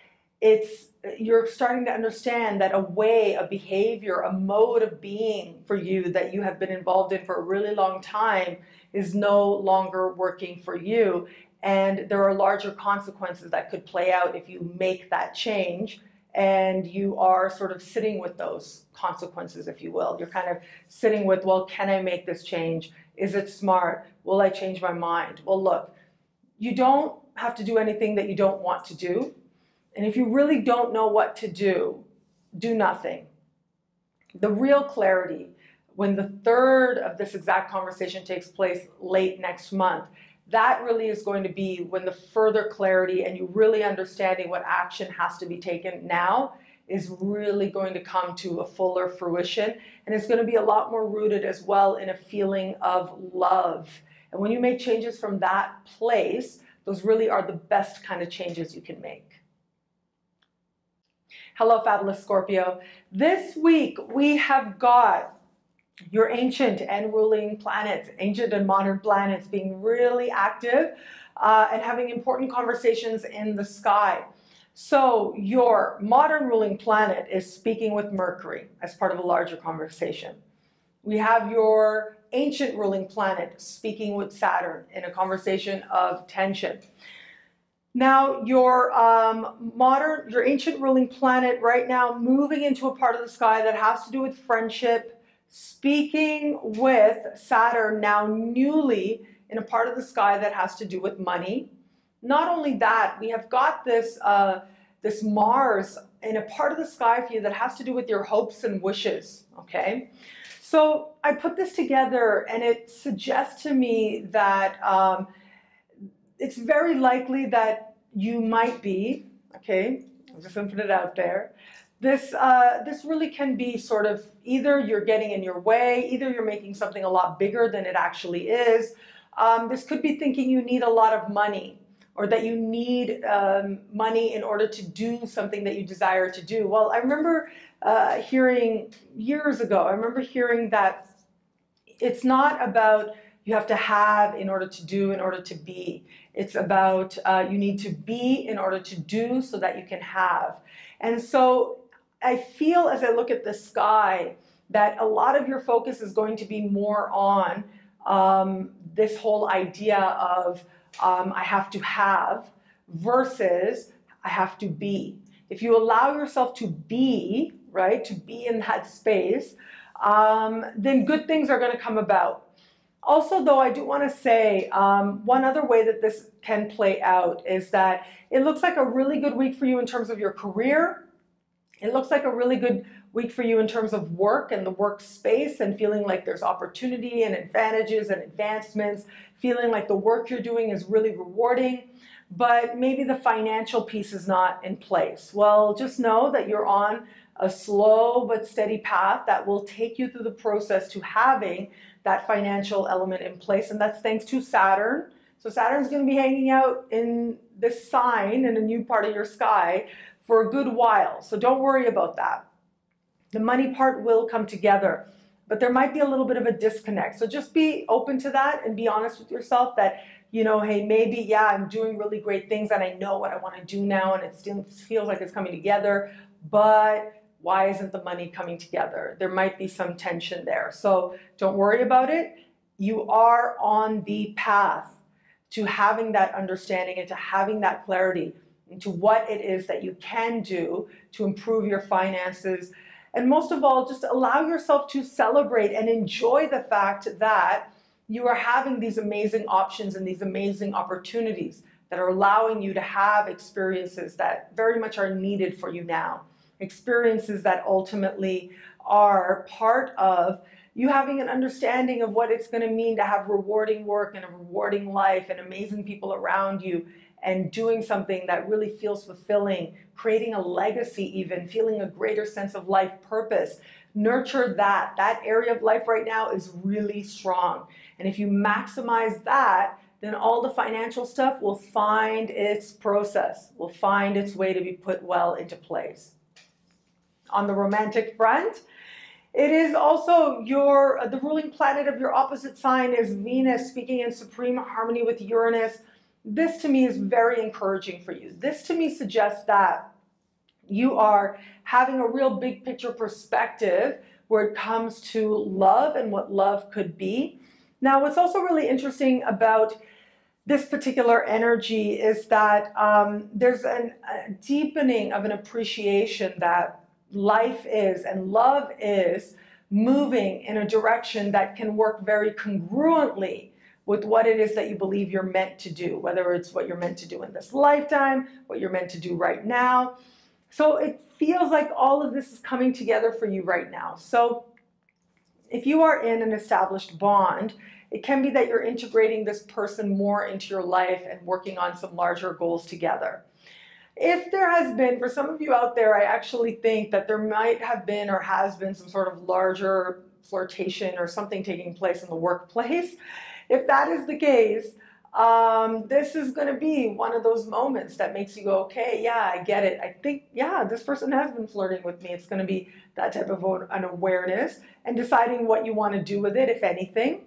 you're starting to understand that a way, a behavior, a mode of being for you that you have been involved in for a really long time is no longer working for you. And there are larger consequences that could play out if you make that change, and you are sort of sitting with those consequences, if you will. You're kind of sitting with, well, can I make this change? Is it smart? Will I change my mind? Well, look, you don't have to do anything that you don't want to do. And if you really don't know what to do, do nothing. The real clarity, when the third of this exact conversation takes place late next month, that really is going to be when the further clarity and you really understanding what action has to be taken now is really going to come to a fuller fruition. And it's going to be a lot more rooted as well in a feeling of love. And when you make changes from that place, those really are the best kind of changes you can make. Hello, fabulous Scorpio. This week we have got your ancient and ruling planets, ancient and modern planets being really active and having important conversations in the sky. So your modern ruling planet is speaking with Mercury as part of a larger conversation. We have your ancient ruling planet speaking with Saturn in a conversation of tension. Now, your ancient ruling planet right now moving into a part of the sky that has to do with friendship, speaking with Saturn now newly in a part of the sky that has to do with money. Not only that, we have got this, this Mars in a part of the sky for you that has to do with your hopes and wishes, okay? So I put this together and it suggests to me that it's very likely that you might be, okay, I'm just gonna put it out there, this really can be sort of either you're getting in your way, either you're making something a lot bigger than it actually is. This could be thinking you need a lot of money, or that you need money in order to do something that you desire to do. Well, I remember hearing years ago, I remember hearing that it's not about you have to have in order to do, in order to be. It's about you need to be in order to do so that you can have. And so I feel as I look at the sky that a lot of your focus is going to be more on this whole idea of I have to have versus I have to be. If you allow yourself to be, right, to be in that space, then good things are going to come about. Also, though, I do want to say one other way that this can play out is that it looks like a really good week for you in terms of your career. It looks like a really good week for you in terms of work and the workspace and feeling like there's opportunity and advantages and advancements, feeling like the work you're doing is really rewarding, but maybe the financial piece is not in place. Well, just know that you're on a slow but steady path that will take you through the process to having that financial element in place, and that's thanks to Saturn. So Saturn's going to be hanging out in this sign in a new part of your sky for a good while, so don't worry about that. The money part will come together, but there might be a little bit of a disconnect. So just be open to that and be honest with yourself that, you know, hey, maybe, yeah, I'm doing really great things and I know what I want to do now and it still feels like it's coming together, but why isn't the money coming together? There might be some tension there. So don't worry about it. You are on the path to having that understanding and to having that clarity into what it is that you can do to improve your finances. And most of all, just allow yourself to celebrate and enjoy the fact that you are having these amazing options and these amazing opportunities that are allowing you to have experiences that very much are needed for you now. Experiences that ultimately are part of you having an understanding of what it's going to mean to have rewarding work and a rewarding life and amazing people around you and doing something that really feels fulfilling, creating a legacy even, feeling a greater sense of life purpose. Nurture that. That area of life right now is really strong. And if you maximize that, then all the financial stuff will find its process, will find its way to be put well into place. On the romantic front, it is also the ruling planet of your opposite sign is Venus, speaking in supreme harmony with Uranus. This to me is very encouraging for you. This to me suggests that you are having a real big picture perspective where it comes to love and what love could be. Now, what's also really interesting about this particular energy is that there's a deepening of an appreciation that life is and love is moving in a direction that can work very congruently with what it is that you believe you're meant to do, whether it's what you're meant to do in this lifetime, what you're meant to do right now. So it feels like all of this is coming together for you right now. So if you are in an established bond, it can be that you're integrating this person more into your life and working on some larger goals together. If there has been, for some of you out there, I actually think that there might have been or has been some sort of larger flirtation or something taking place in the workplace. If that is the case, this is going to be one of those moments that makes you go, okay, yeah, I get it. I think, yeah, this person has been flirting with me. It's going to be that type of an awareness and deciding what you want to do with it, if anything.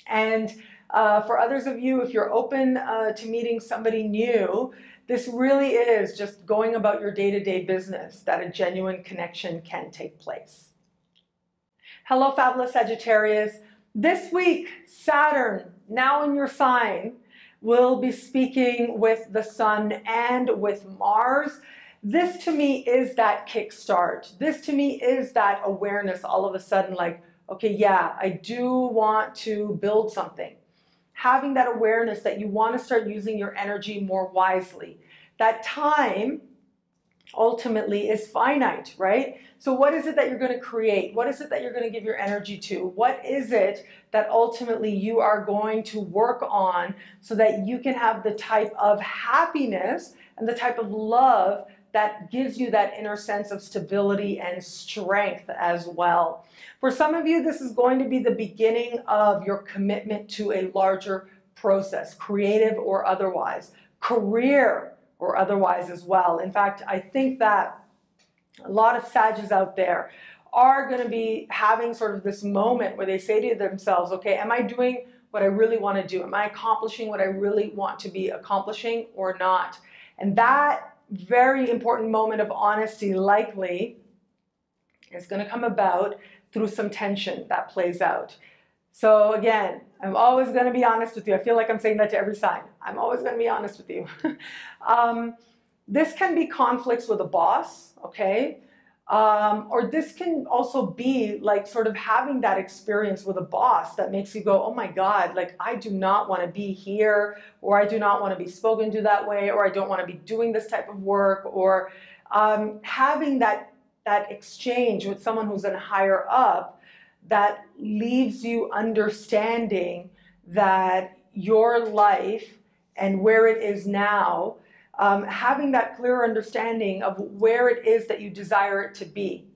And for others of you, if you're open to meeting somebody new, this really is just going about your day-to-day business that a genuine connection can take place. Hello, fabulous Sagittarius. This week, Saturn, now in your sign, will be speaking with the Sun and with Mars. This to me is that kickstart. This to me is that awareness all of a sudden, like, okay, yeah, I do want to build something. Having that awareness that you want to start using your energy more wisely. That time ultimately is finite, right? So what is it that you're going to create? What is it that you're going to give your energy to? What is it that ultimately you are going to work on so that you can have the type of happiness and the type of love that gives you that inner sense of stability and strength as well? For some of you, this is going to be the beginning of your commitment to a larger process, creative or otherwise, career or otherwise as well. In fact, I think that a lot of Sagittarius out there are going to be having sort of this moment where they say to themselves, okay, am I doing what I really want to do? Am I accomplishing what I really want to be accomplishing or not? And that very important moment of honesty likely is going to come about through some tension that plays out. So again, I'm always going to be honest with you. I feel like I'm saying that to every sign. I'm always going to be honest with you. This can be conflicts with a boss, okay? Or this can also be like sort of having that experience with a boss that makes you go, oh my God, like I do not want to be here, or I do not want to be spoken to that way, or I don't want to be doing this type of work, or having that exchange with someone who's in higher up that leaves you understanding that your life and where it is now, having that clear understanding of where it is that you desire it to be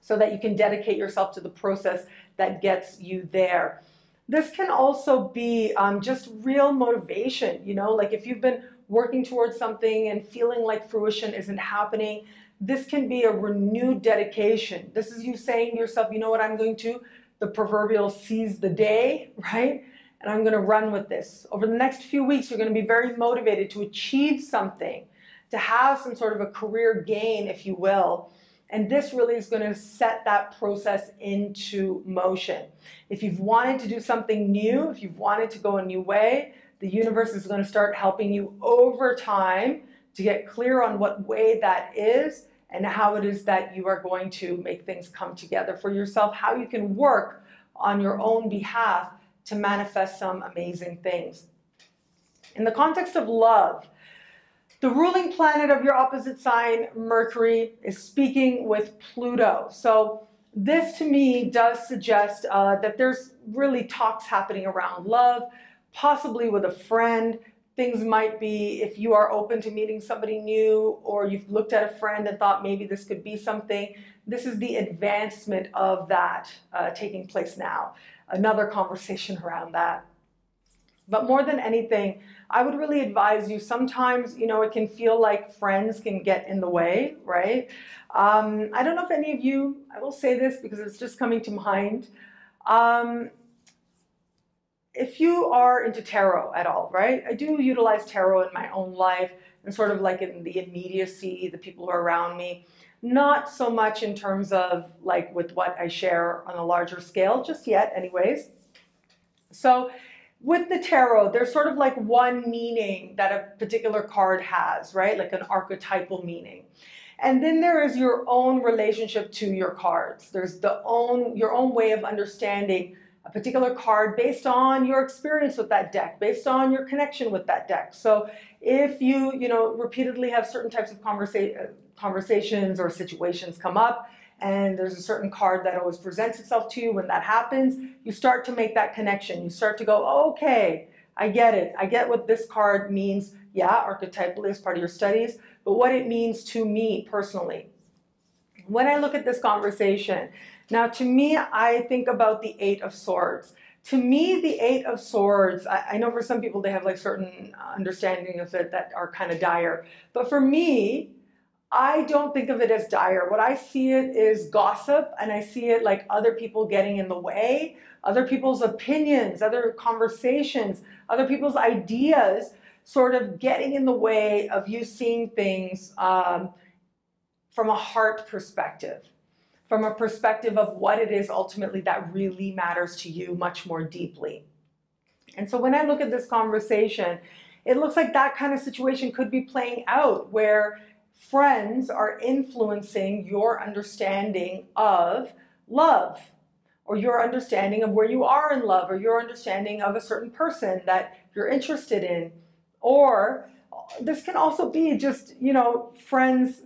so that you can dedicate yourself to the process that gets you there. This can also be just real motivation, you know, like if you've been working towards something and feeling like fruition isn't happening, this can be a renewed dedication. This is you saying to yourself, you know what I'm going to? The proverbial seize the day, right? And I'm going to run with this. Over the next few weeks, you're going to be very motivated to achieve something, to have some sort of a career gain, if you will. And this really is going to set that process into motion. If you've wanted to do something new, if you've wanted to go a new way, the universe is going to start helping you over time to get clear on what way that is and how it is that you are going to make things come together for yourself, how you can work on your own behalf to manifest some amazing things. In the context of love, the ruling planet of your opposite sign, Mercury, is speaking with Pluto. So this to me does suggest that there's really talks happening around love, possibly with a friend. Things might be if you are open to meeting somebody new, or you've looked at a friend and thought maybe this could be something. This is the advancement of that taking place now. Another conversation around that. But more than anything, I would really advise you, sometimes, you know, it can feel like friends can get in the way, right? I don't know if any of you, I will say this because it's just coming to mind. If you are into tarot at all, right? I do utilize tarot in my own life and sort of like in the immediacy, the people who are around me. Not so much in terms of like with what I share on a larger scale just yet anyways. So with the tarot, there's sort of like one meaning that a particular card has, right? Like an archetypal meaning. And then there is your own relationship to your cards. There's your own way of understanding a particular card based on your experience with that deck, based on your connection with that deck. So if you repeatedly have certain types of conversations or situations come up, and there's a certain card that always presents itself to you when that happens, you start to make that connection. You start to go, oh, okay, I get it. I get what this card means. Yeah, archetypally as part of your studies, but what it means to me personally. When I look at this conversation, now to me, I think about the Eight of Swords. To me, the Eight of Swords, I know for some people they have like certain understanding of it that are kind of dire, but for me, I don't think of it as dire. What I see it is gossip, and I see it like other people getting in the way, other people's opinions, other conversations, other people's ideas sort of getting in the way of you seeing things from a heart perspective, from a perspective of what it is ultimately that really matters to you much more deeply. And so when I look at this conversation, it looks like that kind of situation could be playing out where friends are influencing your understanding of love, or your understanding of where you are in love, or your understanding of a certain person that you're interested in. Or this can also be just, you know, friends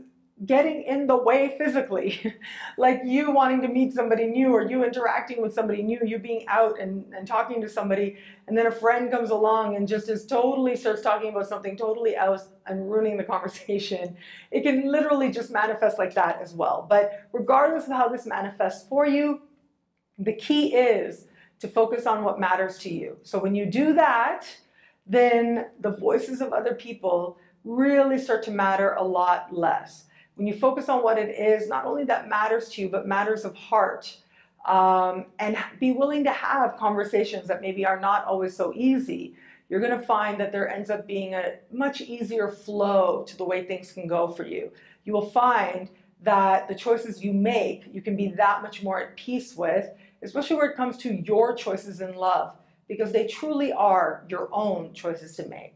getting in the way physically, like you wanting to meet somebody new, or you interacting with somebody new, you being out and talking to somebody, and then a friend comes along and just starts talking about something totally else and ruining the conversation. It can literally just manifest like that as well. But regardless of how this manifests for you, the key is to focus on what matters to you. So when you do that, then the voices of other people really start to matter a lot less. When you focus on what it is, not only that matters to you, but matters of heart, and be willing to have conversations that maybe are not always so easy, you're going to find that there ends up being a much easier flow to the way things can go for you. You will find that the choices you make, you can be that much more at peace with, especially when it comes to your choices in love, because they truly are your own choices to make.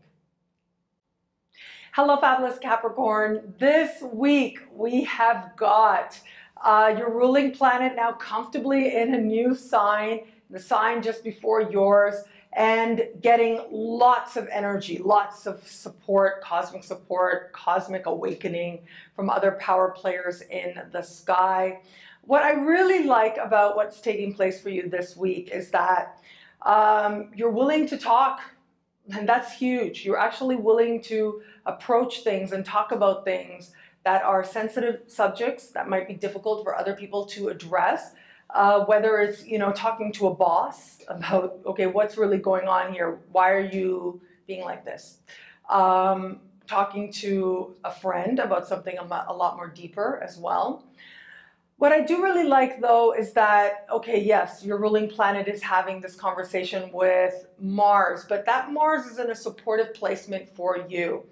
Hello, fabulous Capricorn. This week we have got your ruling planet now comfortably in a new sign, the sign just before yours, and getting lots of energy, lots of support, cosmic awakening from other power players in the sky. What I really like about what's taking place for you this week is that you're willing to talk, and that's huge. You're actually willing to approach things and talk about things that are sensitive subjects that might be difficult for other people to address. Whether it's, you know, talking to a boss about, okay, what's really going on here? Why are you being like this? Talking to a friend about something a lot more deeper as well. What I do really like, though, is that, okay, yes, your ruling planet is having this conversation with Mars, but that Mars is in a supportive placement for you.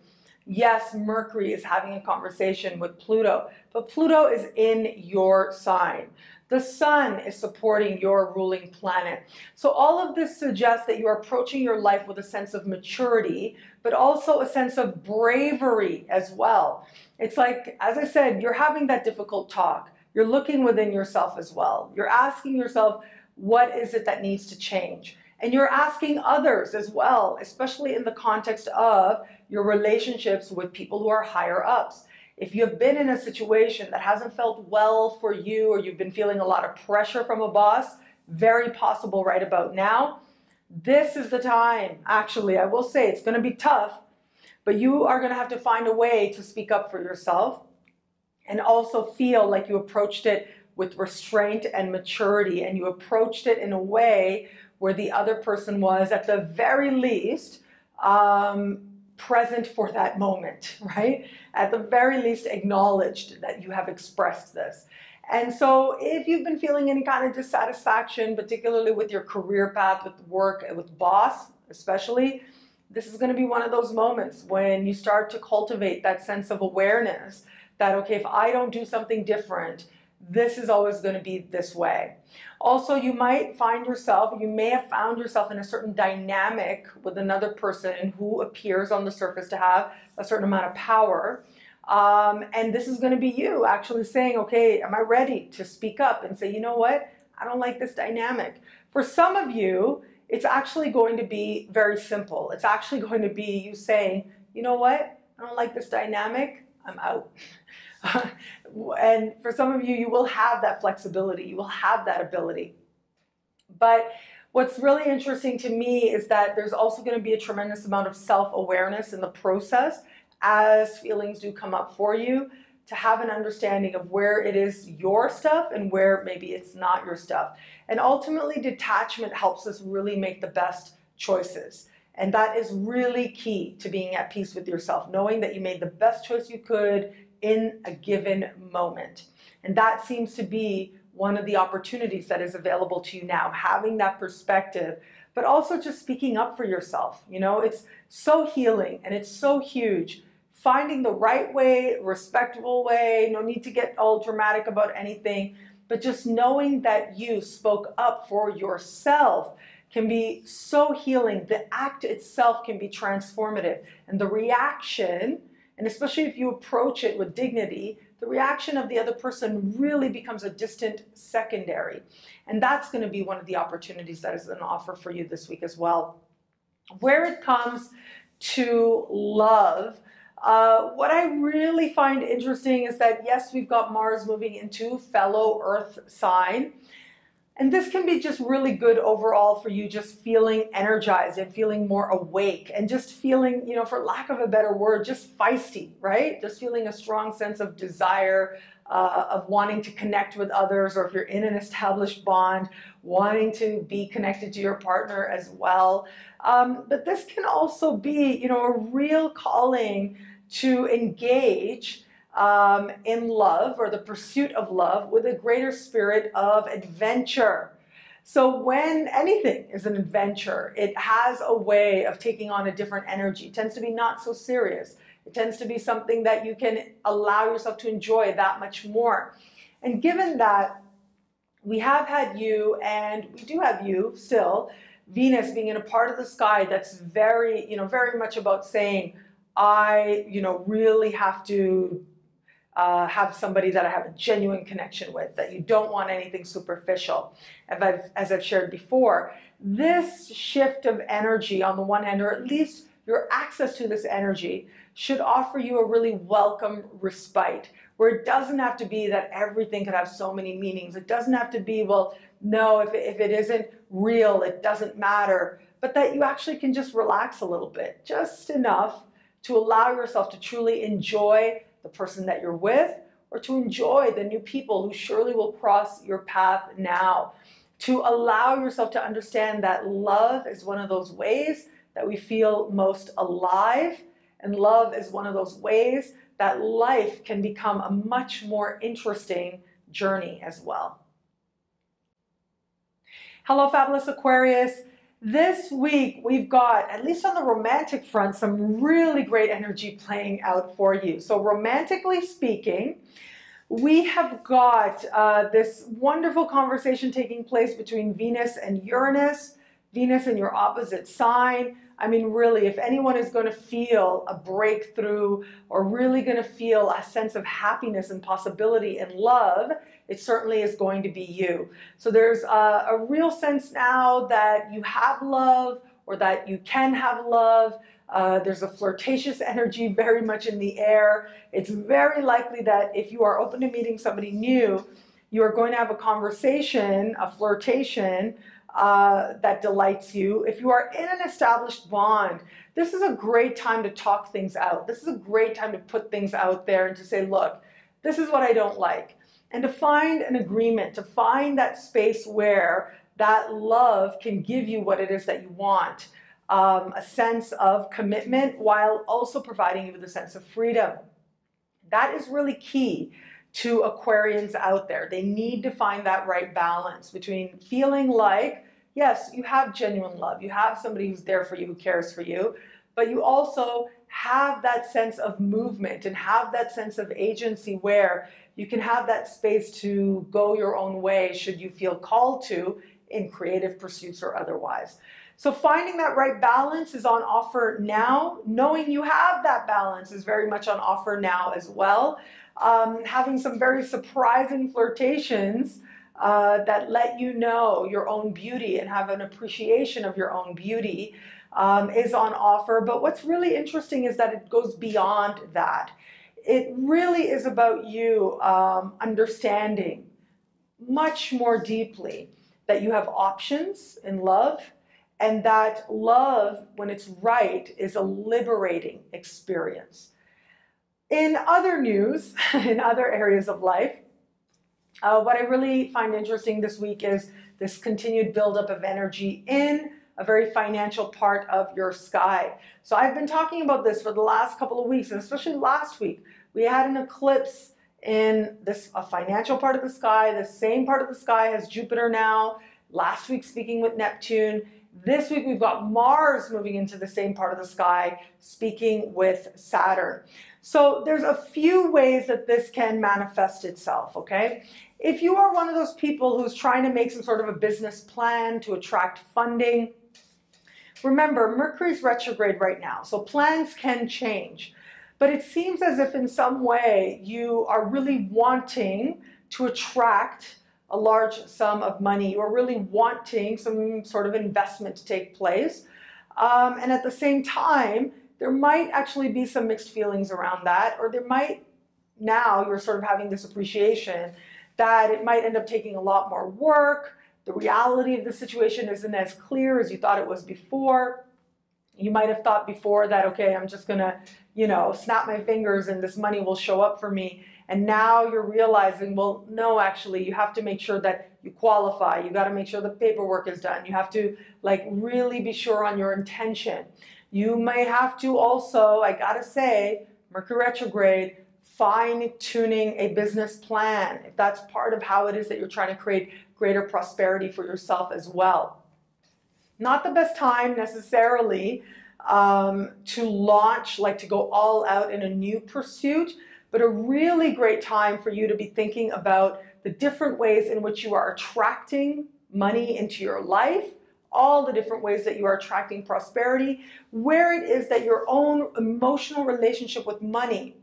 Yes, Mercury is having a conversation with Pluto, but Pluto is in your sign. The sun is supporting your ruling planet. So all of this suggests that you're approaching your life with a sense of maturity, but also a sense of bravery as well. It's like, as I said, you're having that difficult talk. You're looking within yourself as well. You're asking yourself, what is it that needs to change? And you're asking others as well, especially in the context of your relationships with people who are higher ups. If you've been in a situation that hasn't felt well for you, or you've been feeling a lot of pressure from a boss, very possible right about now, this is the time. Actually, I will say it's going to be tough, but you are going to have to find a way to speak up for yourself and also feel like you approached it with restraint and maturity, and you approached it in a way where the other person was, at the very least, present for that moment, right? At the very least, acknowledged that you have expressed this. And so if you've been feeling any kind of dissatisfaction, particularly with your career path, with work, with boss especially, this is going to be one of those moments when you start to cultivate that sense of awareness that, okay, if I don't do something different, this is always going to be this way. Also, you might find yourself, you may have found yourself in a certain dynamic with another person who appears on the surface to have a certain amount of power. And this is going to be you actually saying, okay, am I ready to speak up and say, you know what? I don't like this dynamic. For some of you, it's actually going to be very simple. It's actually going to be you saying, you know what? I don't like this dynamic. I'm out. And for some of you, you will have that flexibility. You will have that ability. But what's really interesting to me is that there's also going to be a tremendous amount of self-awareness in the process as feelings do come up for you, to have an understanding of where it is your stuff and where maybe it's not your stuff. And ultimately, detachment helps us really make the best choices. And that is really key to being at peace with yourself, knowing that you made the best choice you could in a given moment. And that seems to be one of the opportunities that is available to you now, having that perspective, but also just speaking up for yourself. You know, it's so healing and it's so huge. Finding the right way, respectful way, no need to get all dramatic about anything, but just knowing that you spoke up for yourself can be so healing. The act itself can be transformative, and the reaction and especially if you approach it with dignity, the reaction of the other person really becomes a distant secondary. And that's going to be one of the opportunities that is an offer for you this week as well. Where it comes to love, what I really find interesting is that, yes, we've got Mars moving into fellow Earth sign. And this can be just really good overall for you, just feeling energized and feeling more awake and just feeling, you know, for lack of a better word, just feisty, right? Just feeling a strong sense of desire, of wanting to connect with others, or if you're in an established bond, wanting to be connected to your partner as well. But this can also be, you know, a real calling to engage in love, or the pursuit of love, with a greater spirit of adventure. So when anything is an adventure, it has a way of taking on a different energy. It tends to be not so serious. It tends to be something that you can allow yourself to enjoy that much more. And given that we have had you, and we do have you still, Venus being in a part of the sky that's very, you know, very much about saying, I, you know, really have to have somebody that I have a genuine connection with, that you don't want anything superficial. As I've shared before, this shift of energy on the one hand, or at least your access to this energy, should offer you a really welcome respite, where it doesn't have to be that everything could have so many meanings. It doesn't have to be, well, no, if it isn't real, it doesn't matter, but that you actually can just relax a little bit, just enough to allow yourself to truly enjoy the person that you're with, or to enjoy the new people who surely will cross your path now. To allow yourself to understand that love is one of those ways that we feel most alive, and love is one of those ways that life can become a much more interesting journey as well. Hello, fabulous Aquarius. This week, we've got, at least on the romantic front, some really great energy playing out for you. So romantically speaking, we have got this wonderful conversation taking place between Venus and Uranus, Venus in your opposite sign. I mean, really, if anyone is going to feel a breakthrough, or really going to feel a sense of happiness and possibility in love, it certainly is going to be you. So there's a real sense now that you have love, or that you can have love. There's a flirtatious energy very much in the air. It's very likely that if you are open to meeting somebody new, you are going to have a conversation, a flirtation, that delights you. If you are in an established bond, this is a great time to talk things out. This is a great time to put things out there and to say, look, this is what I don't like. And to find an agreement, to find that space where that love can give you what it is that you want. A sense of commitment while also providing you with a sense of freedom. That is really key to Aquarians out there. They need to find that right balance between feeling like, yes, you have genuine love, you have somebody who's there for you, who cares for you, but you also have that sense of movement and have that sense of agency where you can have that space to go your own way should you feel called to in creative pursuits or otherwise. So finding that right balance is on offer now. Knowing you have that balance is very much on offer now as well. Having some very surprising flirtations that let you know your own beauty and have an appreciation of your own beauty is on offer. But what's really interesting is that it goes beyond that. It really is about you understanding much more deeply that you have options in love, and that love, when it's right, is a liberating experience. In other news, in other areas of life, what I really find interesting this week is this continued buildup of energy in a very financial part of your sky. So I've been talking about this for the last couple of weeks, and especially last week. We had an eclipse in this financial part of the sky. The same part of the sky has Jupiter now. Last week, speaking with Neptune. This week, we've got Mars moving into the same part of the sky, speaking with Saturn. So there's a few ways that this can manifest itself, okay? If you are one of those people who's trying to make some sort of a business plan to attract funding, remember, Mercury's retrograde right now, so plans can change. but it seems as if in some way you are really wanting to attract a large sum of money. You're really wanting some sort of investment to take place. And at the same time, there might actually be some mixed feelings around that, or there might, now you're sort of having this appreciation that it might end up taking a lot more work. The reality of the situation isn't as clear as you thought it was before. You might have thought before that, okay, I'm just gonna, snap my fingers and this money will show up for me. And now you're realizing, well, no, actually, you have to make sure that you qualify. You got to make sure the paperwork is done. You have to really be sure on your intention. You may have to also, I got to say, Mercury retrograde, fine-tuning a business plan, if that's part of how it is that you're trying to create greater prosperity for yourself as well. Not the best time necessarily to launch, to go all out in a new pursuit, but a really great time for you to be thinking about the different ways in which you are attracting money into your life, all the different ways that you are attracting prosperity, where it is that your own emotional relationship with money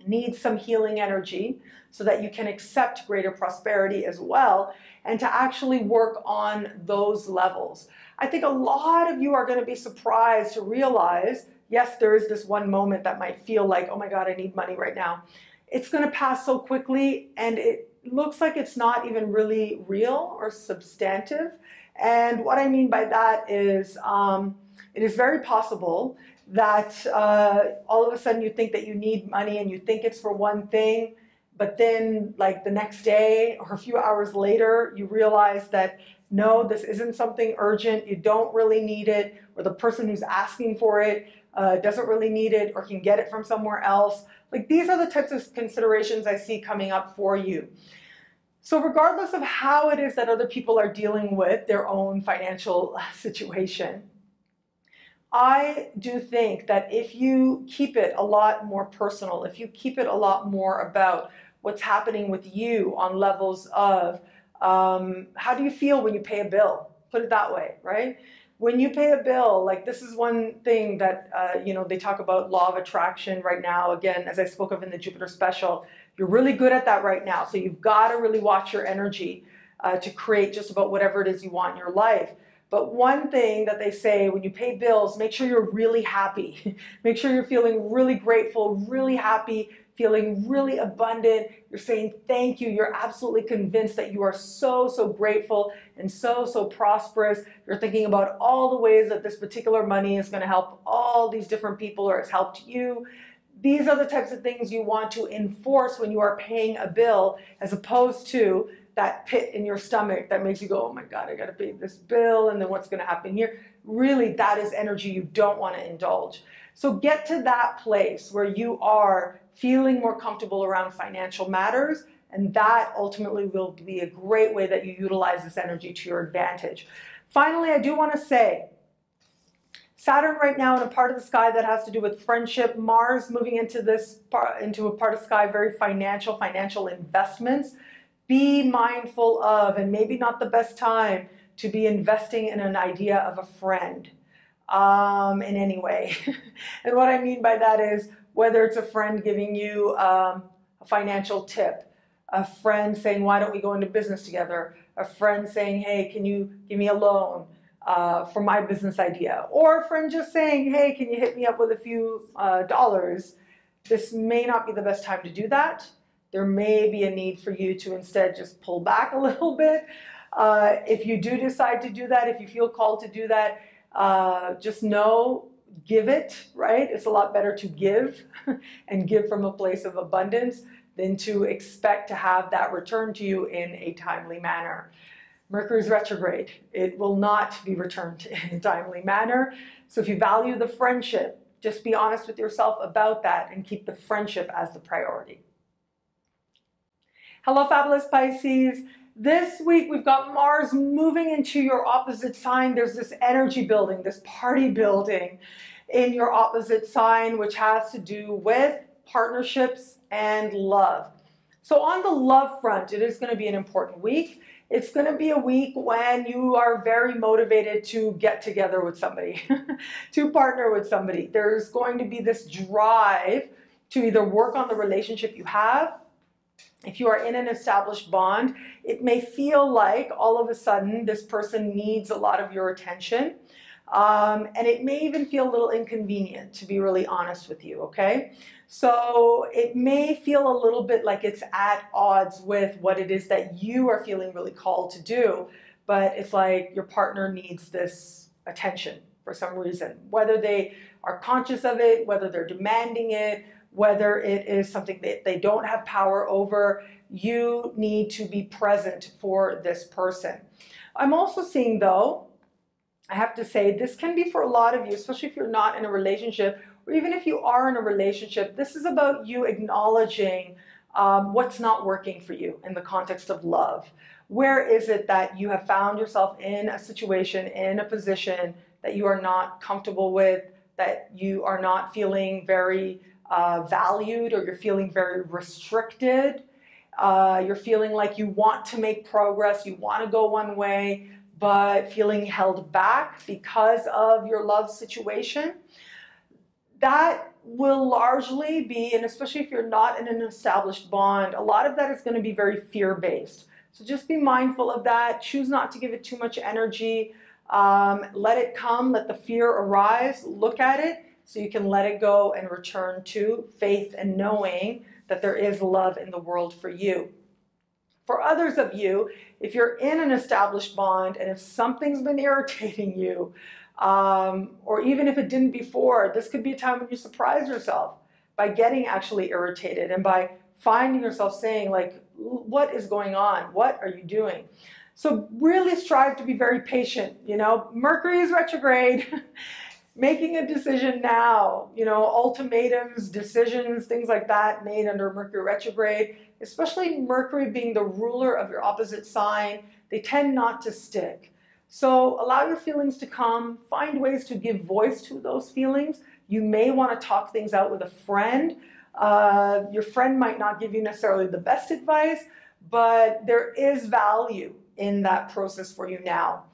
needs some healing energy so that you can accept greater prosperity as well, and to actually work on those levels. I think a lot of you are going to be surprised to realize, yes, there is this one moment that might feel like, oh my God, I need money right now. It's going to pass so quickly, and it looks like it's not even really real or substantive. And what I mean by that is it is very possible that all of a sudden you think that you need money and you think it's for one thing, but then the next day or a few hours later, you realize that no, this isn't something urgent, you don't really need it, or the person who's asking for it doesn't really need it or can get it from somewhere else. These are the types of considerations I see coming up for you. So regardless of how it is that other people are dealing with their own financial situation, I do think that if you keep it a lot more personal, if you keep it a lot more about what's happening with you on levels of how do you feel when you pay a bill? Put it that way, right? When you pay a bill, this is one thing that, they talk about law of attraction right now. Again, as I spoke of in the Jupiter special, you're really good at that right now. So you've got to really watch your energy to create just about whatever it is you want in your life. But one thing that they say, when you pay bills, make sure you're really happy. Make sure you're feeling really grateful, really happy, feeling really abundant. You're saying thank you. You're absolutely convinced that you are so, so grateful and so, so prosperous. You're thinking about all the ways that this particular money is going to help all these different people or has helped you. These are the types of things you want to enforce when you are paying a bill, as opposed to that pit in your stomach that makes you go, oh my God, I got to pay this bill, and then what's going to happen here? Really, that is energy you don't want to indulge. So get to that place where you are feeling more comfortable around financial matters, and that ultimately will be a great way that you utilize this energy to your advantage. Finally, I do want to say, Saturn right now in a part of the sky that has to do with friendship, Mars moving into a part of the sky, very financial investments. Be mindful of, and maybe not the best time to be investing in an idea of a friend in any way. And what I mean by that is whether it's a friend giving you a financial tip, a friend saying, why don't we go into business together? A friend saying, hey, can you give me a loan for my business idea? Or a friend just saying, hey, can you hit me up with a few dollars? This may not be the best time to do that. There may be a need for you to instead just pull back a little bit. If you do decide to do that, if you feel called to do that, just know, give it, right? It's a lot better to give and give from a place of abundance than to expect to have that return to you in a timely manner. Mercury's retrograde. It will not be returned in a timely manner. So if you value the friendship, just be honest with yourself about that and keep the friendship as the priority. Hello, fabulous Pisces. This week we've got Mars moving into your opposite sign. There's this energy building, this party building in your opposite sign, which has to do with partnerships and love. So on the love front, it is going to be an important week. It's going to be a week when you are very motivated to get together with somebody, to partner with somebody. There's going to be this drive to either work on the relationship you have. If you are in an established bond, it may feel like all of a sudden this person needs a lot of your attention. And it may even feel a little inconvenient, to be really honest with you, okay? So it may feel a little bit like it's at odds with what it is that you are feeling really called to do, but it's like your partner needs this attention for some reason, whether they are conscious of it, whether they're demanding it, whether it is something that they don't have power over. You need to be present for this person. I'm also seeing, though, I have to say, this can be for a lot of you, especially if you're not in a relationship, or even if you are in a relationship. This is about you acknowledging what's not working for you in the context of love. Where is it that you have found yourself in a situation, in a position that you are not comfortable with, that you are not feeling very valued, or you're feeling very restricted? You're feeling like you want to make progress, you want to go one way, but feeling held back because of your love situation. That will largely be, and especially if you're not in an established bond, a lot of that is going to be very fear-based. So just be mindful of that. Choose not to give it too much energy. Let it come, let the fear arise, look at it so you can let it go and return to faith and knowing that there is love in the world for you. For others of you, if you're in an established bond and if something's been irritating you, or even if it didn't before, this could be a time when you surprise yourself by getting actually irritated and by finding yourself saying, like, what is going on? What are you doing? So really strive to be very patient. You know, Mercury is retrograde. Making a decision now, you know, ultimatums, decisions, things like that made under Mercury retrograde, especially Mercury being the ruler of your opposite sign, they tend not to stick. So allow your feelings to come, find ways to give voice to those feelings. You may want to talk things out with a friend. Your friend might not give you necessarily the best advice, but there is value in that process for you now.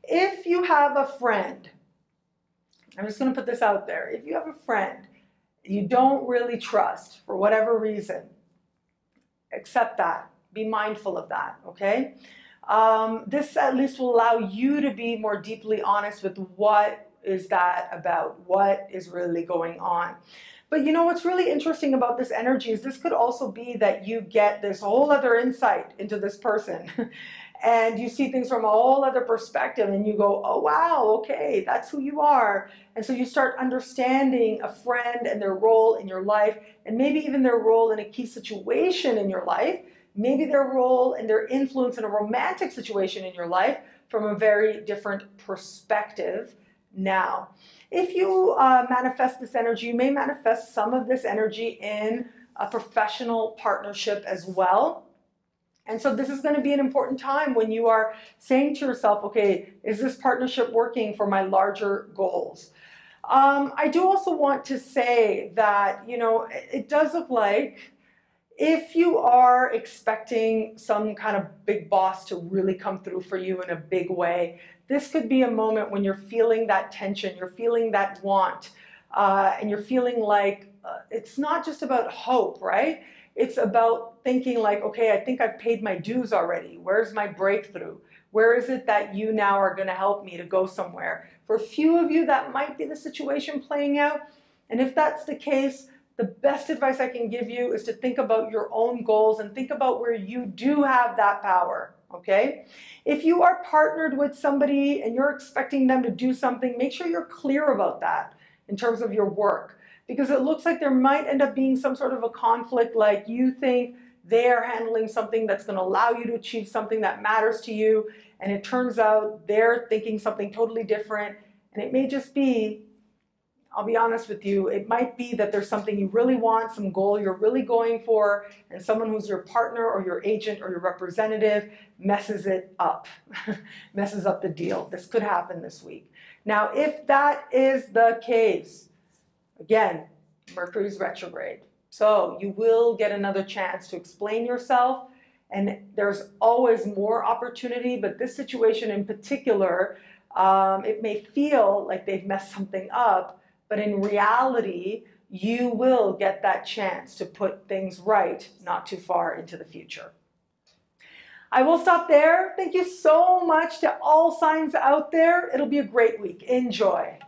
If you have a friend, I'm just going to put this out there. If you have a friend you don't really trust for whatever reason, accept that. Be mindful of that, okay? This at least will allow you to be more deeply honest with what is that about, what is really going on. But you know what's really interesting about this energy is this could also be that you get this whole other insight into this person. And you see things from a whole other perspective and you go, oh, wow, okay, that's who you are. And so you start understanding a friend and their role in your life, and maybe even their role in a key situation in your life, maybe their role and their influence in a romantic situation in your life from a very different perspective now. If you manifest this energy, you may manifest some of this energy in a professional partnership as well. And so this is going to be an important time when you are saying to yourself, okay, is this partnership working for my larger goals? I do also want to say that, you know, it does look like if you are expecting some kind of big boss to really come through for you in a big way, this could be a moment when you're feeling that tension, you're feeling that want, and you're feeling like it's not just about hope, right? It's about thinking like, okay, I think I've paid my dues already. Where's my breakthrough? Where is it that you now are going to help me to go somewhere? For a few of you, that might be the situation playing out. And if that's the case, the best advice I can give you is to think about your own goals and think about where you do have that power, okay? If you are partnered with somebody and you're expecting them to do something, make sure you're clear about that in terms of your work. Because it looks like there might end up being some sort of a conflict, like you think they are handling something that's going to allow you to achieve something that matters to you, and it turns out they're thinking something totally different. And it may just be, I'll be honest with you, it might be that there's something you really want, some goal you're really going for, and someone who's your partner or your agent or your representative messes it up, messes up the deal. This could happen this week. Now, if that is the case, again, Mercury's retrograde. So you will get another chance to explain yourself and there's always more opportunity, but this situation in particular, it may feel like they've messed something up, but in reality, you will get that chance to put things right not too far into the future. I will stop there. Thank you so much to all signs out there. It'll be a great week. Enjoy.